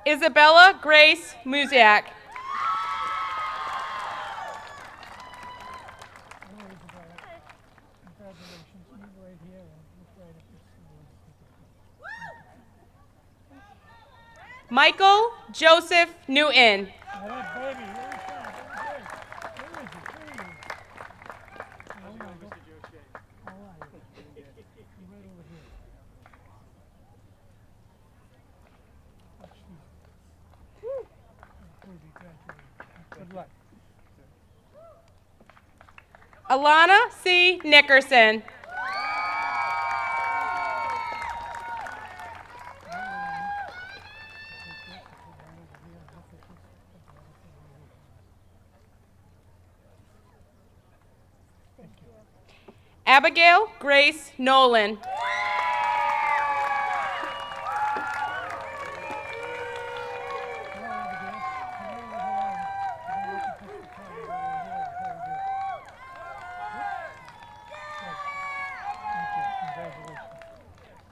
Isabella Grace Muziak.
Congratulations. Move right here and look right at this.
Michael Joseph Newton.
Now that baby, where is that? Where is it? Where is it? Oh, my God. How are you? You're right over here. Watch these. Woo! Baby, graduated. Good luck.
Alana C. Nickerson. Abigail Grace Nolan.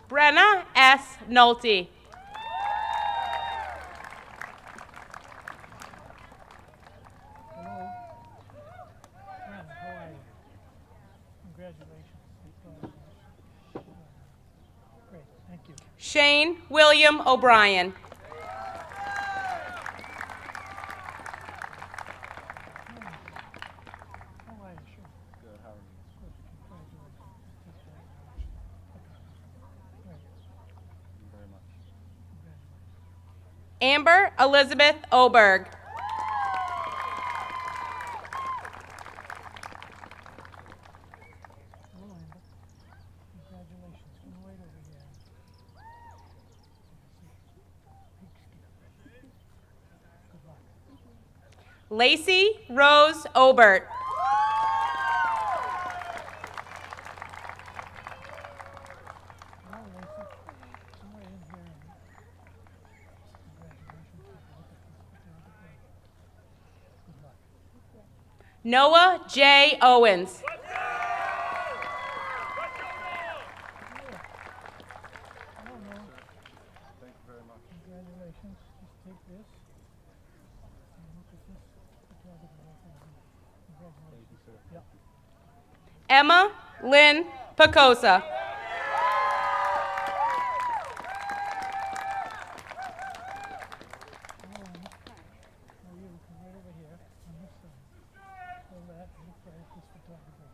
Brenna S. Nolte.
Hello. Friend, how are you? Congratulations. Great, thank you.
Shane William O'Brien.
How are you? Sure.
Good, how are you?
Good, congratulations. Take that. Great,
Thank you very much.
congratulations.
Amber Elizabeth Oberg.
Hello, Amber. Congratulations. Come right over here. Good luck.
Lacey Rose Obert.
Hello, Lacey. Come right in here and congratulations. Take a look at this. Good luck.
Noah J. Owens.
Hello, Noah.
Thank you very much.
Congratulations. Just take this and look at this. Photography right there. Congratulations.
Thank you, sir.
Yep.
Emma Lynn Picosa.
Hello, Emma. Now you come right over here on this side. Hold that and look right at this photography.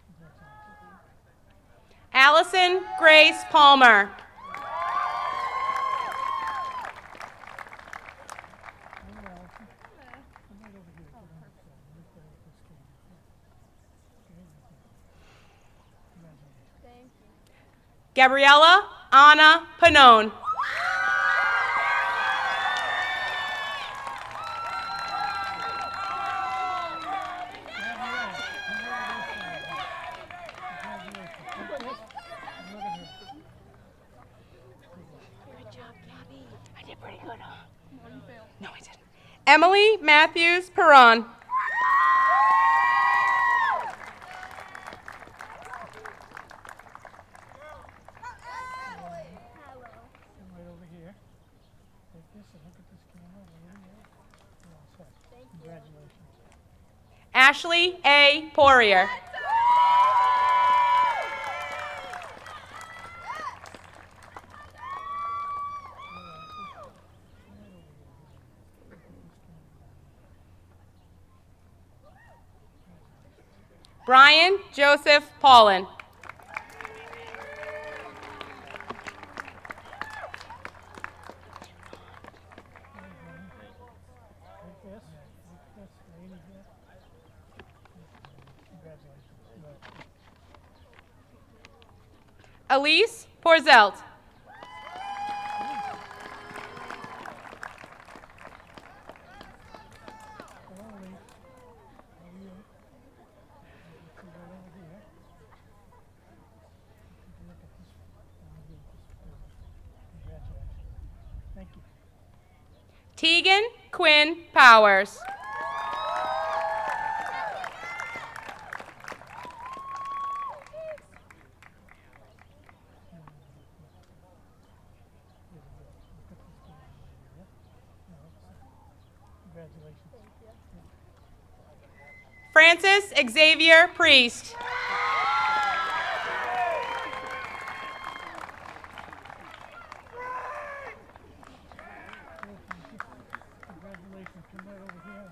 Congratulations.
Allison Grace Palmer.
Hello, Allison. Come right over here. Get on this side. Look right at this camera. Okay, right there. Congratulations.
Gabriella Anna Panone. Emily Matthews Perron.
Come right over here. Take this and look at this camera. Right in there. You're all set. Congratulations.
Ashley A. Poirier. Brian Joseph Paulin.
Take this. Take this. Lady here. Congratulations. Good.
Elise Porzelt.
Hello, Elise. How are you? Come right over here. Take a look at this. Down here at this. Congratulations. Thank you.
Tegan Quinn Powers. Francis Xavier Priest.
Congratulations. Come right over here.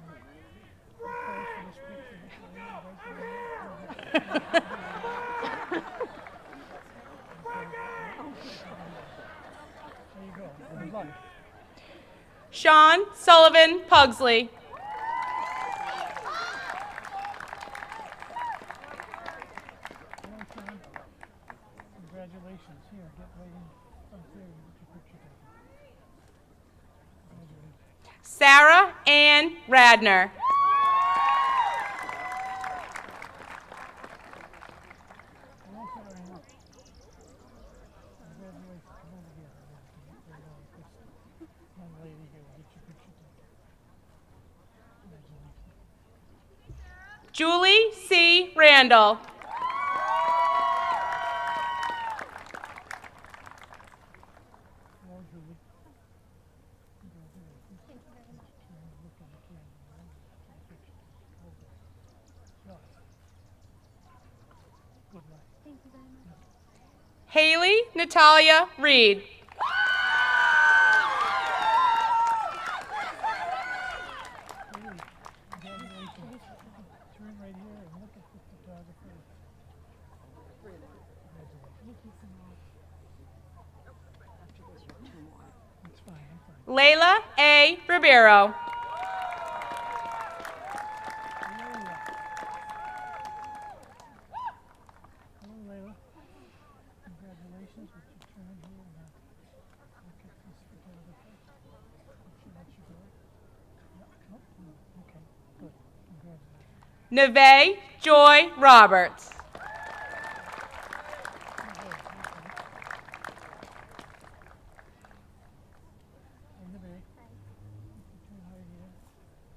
There you go. Good luck.
Sean Sullivan Pugsley.
Congratulations. Here, get right in front there and get your picture taken. Congratulations.
Sarah Ann Radner.
Come on, Sarah, hang on. Congratulations. Come over here. Right on this young lady here will get your picture taken. Congratulations.
Julie C. Randall.
Well, Julie. Congratulations. Thank you very much. Look at the camera. Good luck.
Thank you very much.
Haley Natalia Reed.
Congratulations. Turn right here and look at the photographer. Congratulations.
Thank you so much.
It's fine, I'm fine.
Layla A. Ribeiro.
Hello, Layla. Congratulations with your turn here. And, look at this photographer. Make sure that's your girl. Yeah. Oh, no. Okay, good. Congratulations.
Neve Joy Roberts.
Hey, Neve. Turn right here.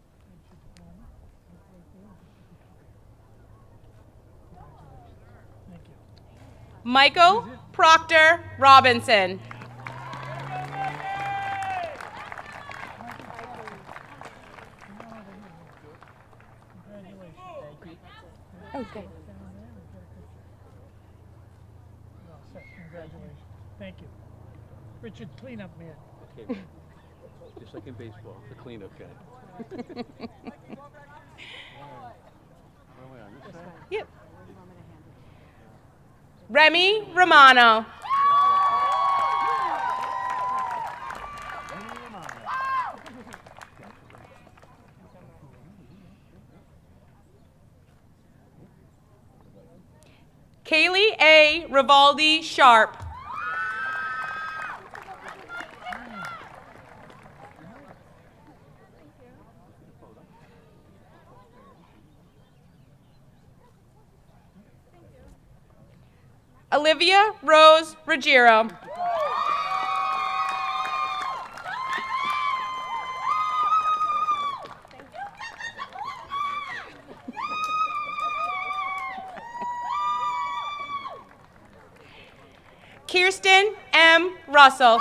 That's your diploma. Look right there. Congratulations. Thank you.
Michael Proctor Robinson.
Congratulations.
Okay.
You're all set. Congratulations. Thank you. Richard, cleanup man.
Okay, just like in baseball, the cleanup guy. Where am I on this side?
Yep. Remy Romano. Kaylee A. Rivaldi Sharp. Olivia Rose Ruggiero. Kirsten M. Russell.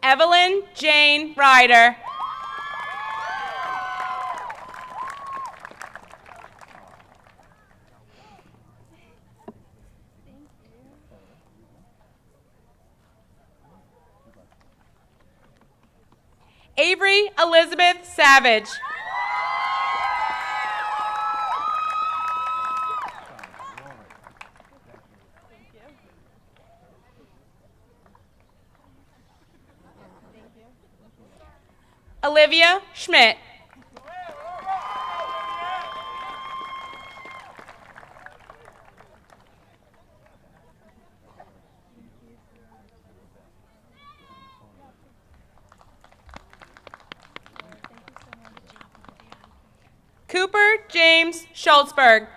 Evelyn Jane Ryder. Avery Elizabeth Savage. Olivia Schmidt. Cooper James Schultzberg.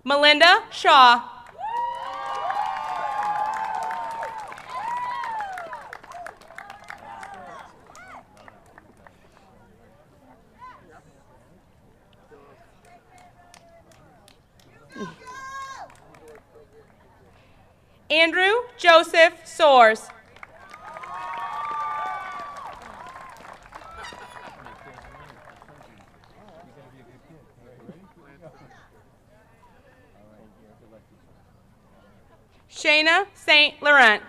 Melinda Shaw. Andrew Joseph Soares. Shayna St. Laurent.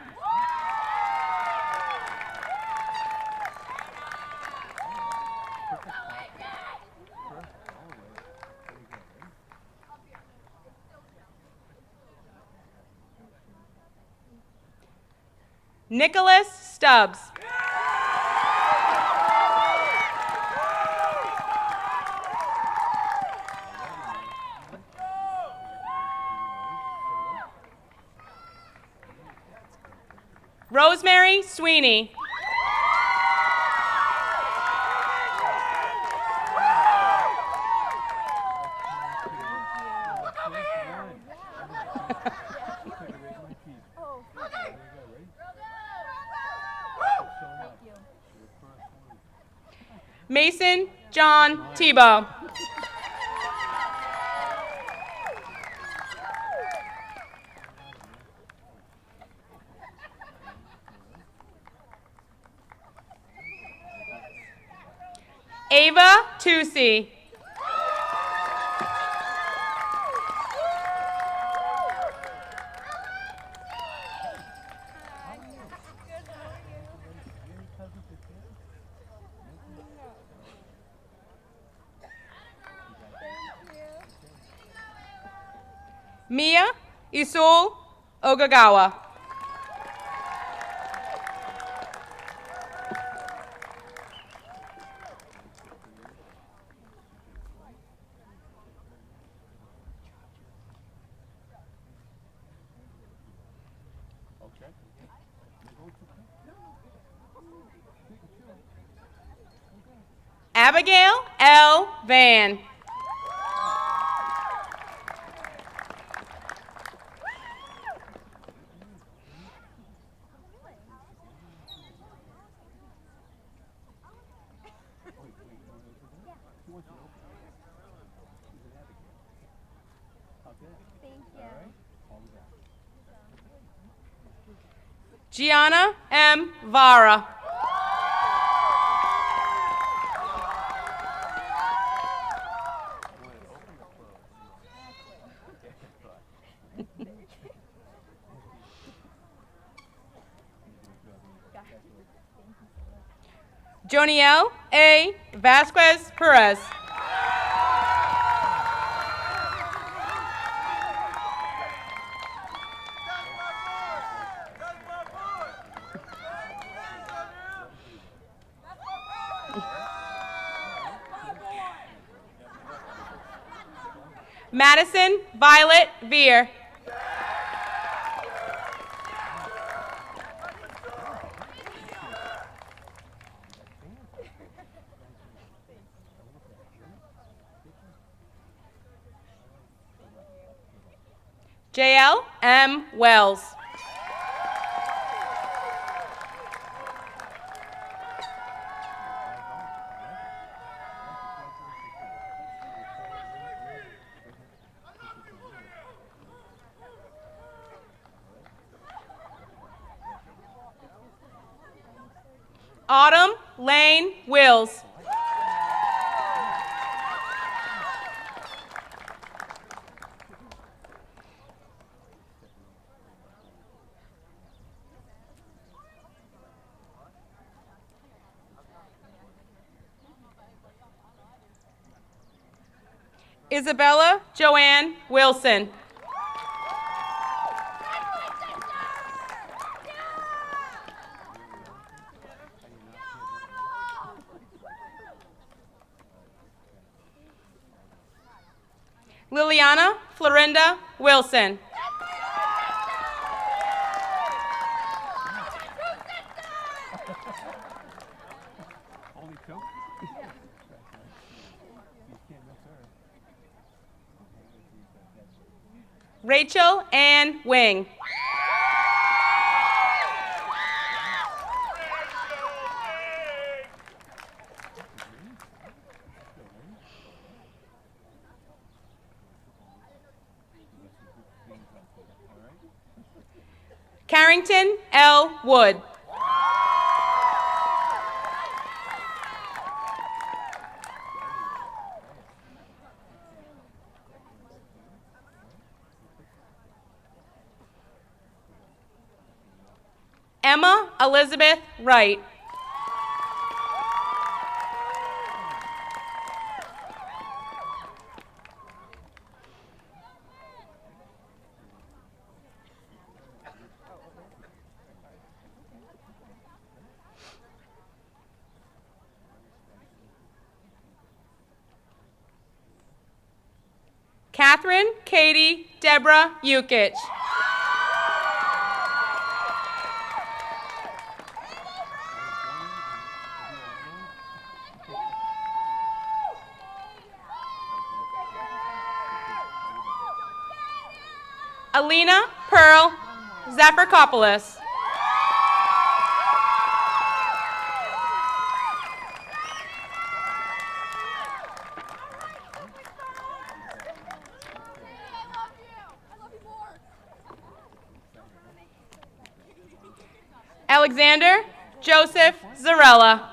Nicholas Stubbs. Rosemary Sweeney. Mason John Tebow. Ava Tusi. Mia Isul Ogagawa. Abigail L. Van. Gianna M. Vara. Joniel A. Vasquez Perez. Madison Violet Veer. JL M. Wells. Autumn Lane Wills. Isabella Joanne Wilson. Liliana Florinda Wilson.
Rachel?
Rachel Ann Wing. Carrington L. Wood. Emma Elizabeth Wright. Catherine Katie Deborah Yukich. Alina Pearl Zafarkopoulos. Alexander Joseph Zarella.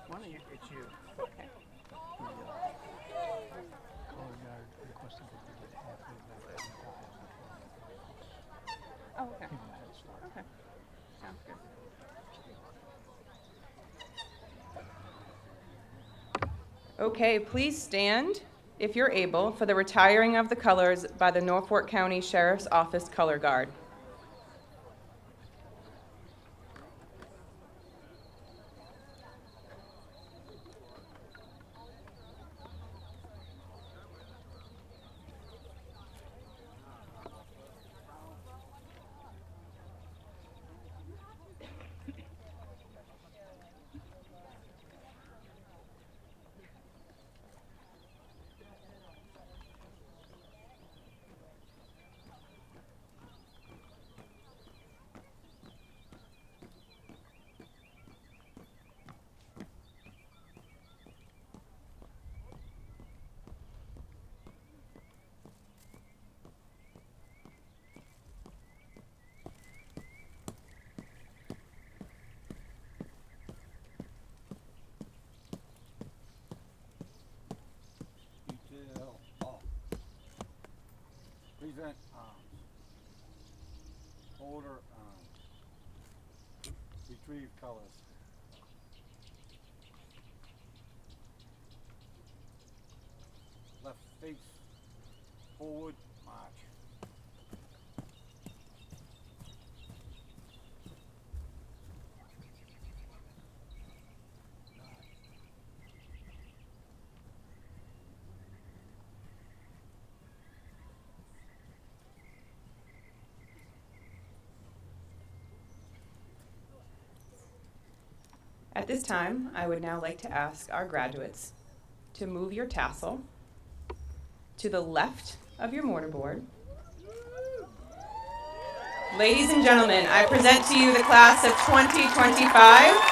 Why don't you, it's you. Okay. Color guard requested that you get halfway back.
Oh, okay. Okay. Sounds good. Okay, please stand, if you're able, for the retiring of the colors by the Norfolk County Sheriff's Office Color Guard.
Present arms. Order arms. Retrieve colors. Left face forward, march.
At this time, I would now like to ask our graduates to move your tassel to the left of your mortarboard. Ladies and gentlemen, I present to you the class of 2025.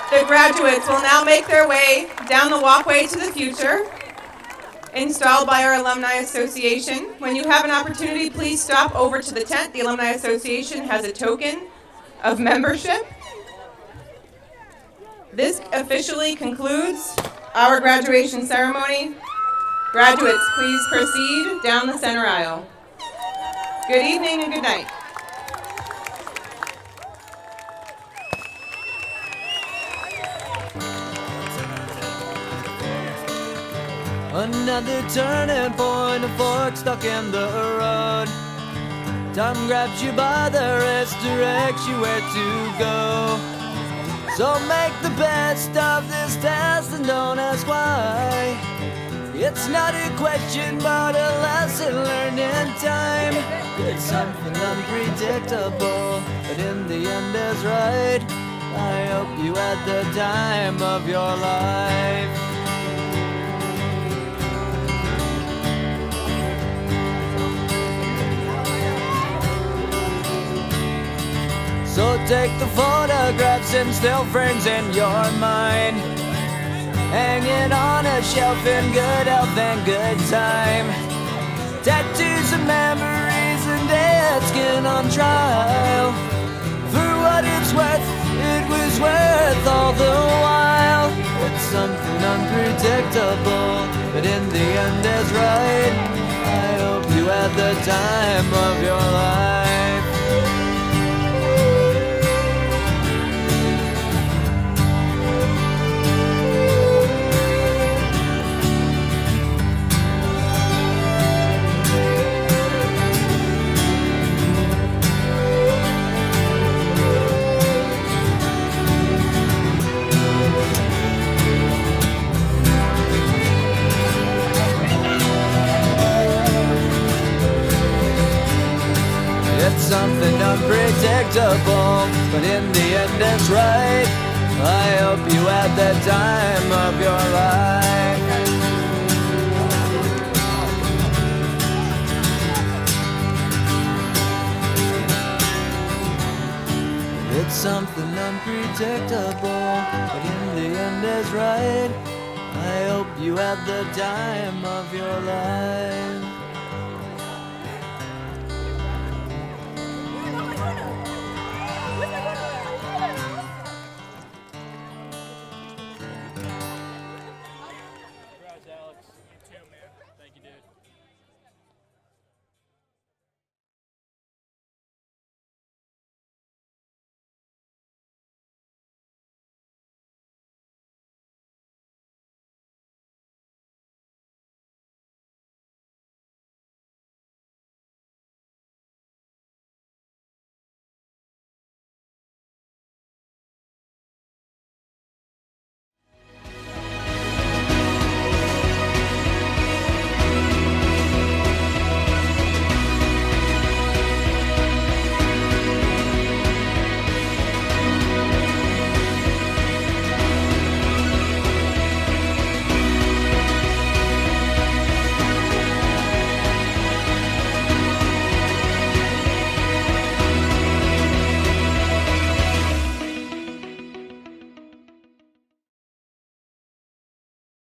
The graduates will now make their way down the walkway to the future, installed by our Alumni Association. When you have an opportunity, please stop over to the tent. The Alumni Association has a token of membership. This officially concludes our graduation ceremony. Graduates, please proceed down the center aisle. Good evening and good night.
Another turning point, a fork stuck in the road. Time grabs you by the wrist, directs you where to go. So make the best of this test and don't ask why. It's not a question but a lesson learned in time. It's something unpredictable, but in the end is right. I hope you had the time of your life. So take the photographs and still frames in your mind, hanging on a shelf in good health and good time. Tattoos of memories and dead skin on trial. For what it's worth, it was worth all the while. It's something unpredictable, but in the end is right. I hope you had the time of your life. It's something unpredictable, but in the end it's right. I hope you had the time of your life. It's something unpredictable, but in the end is right. I hope you had the time of your life.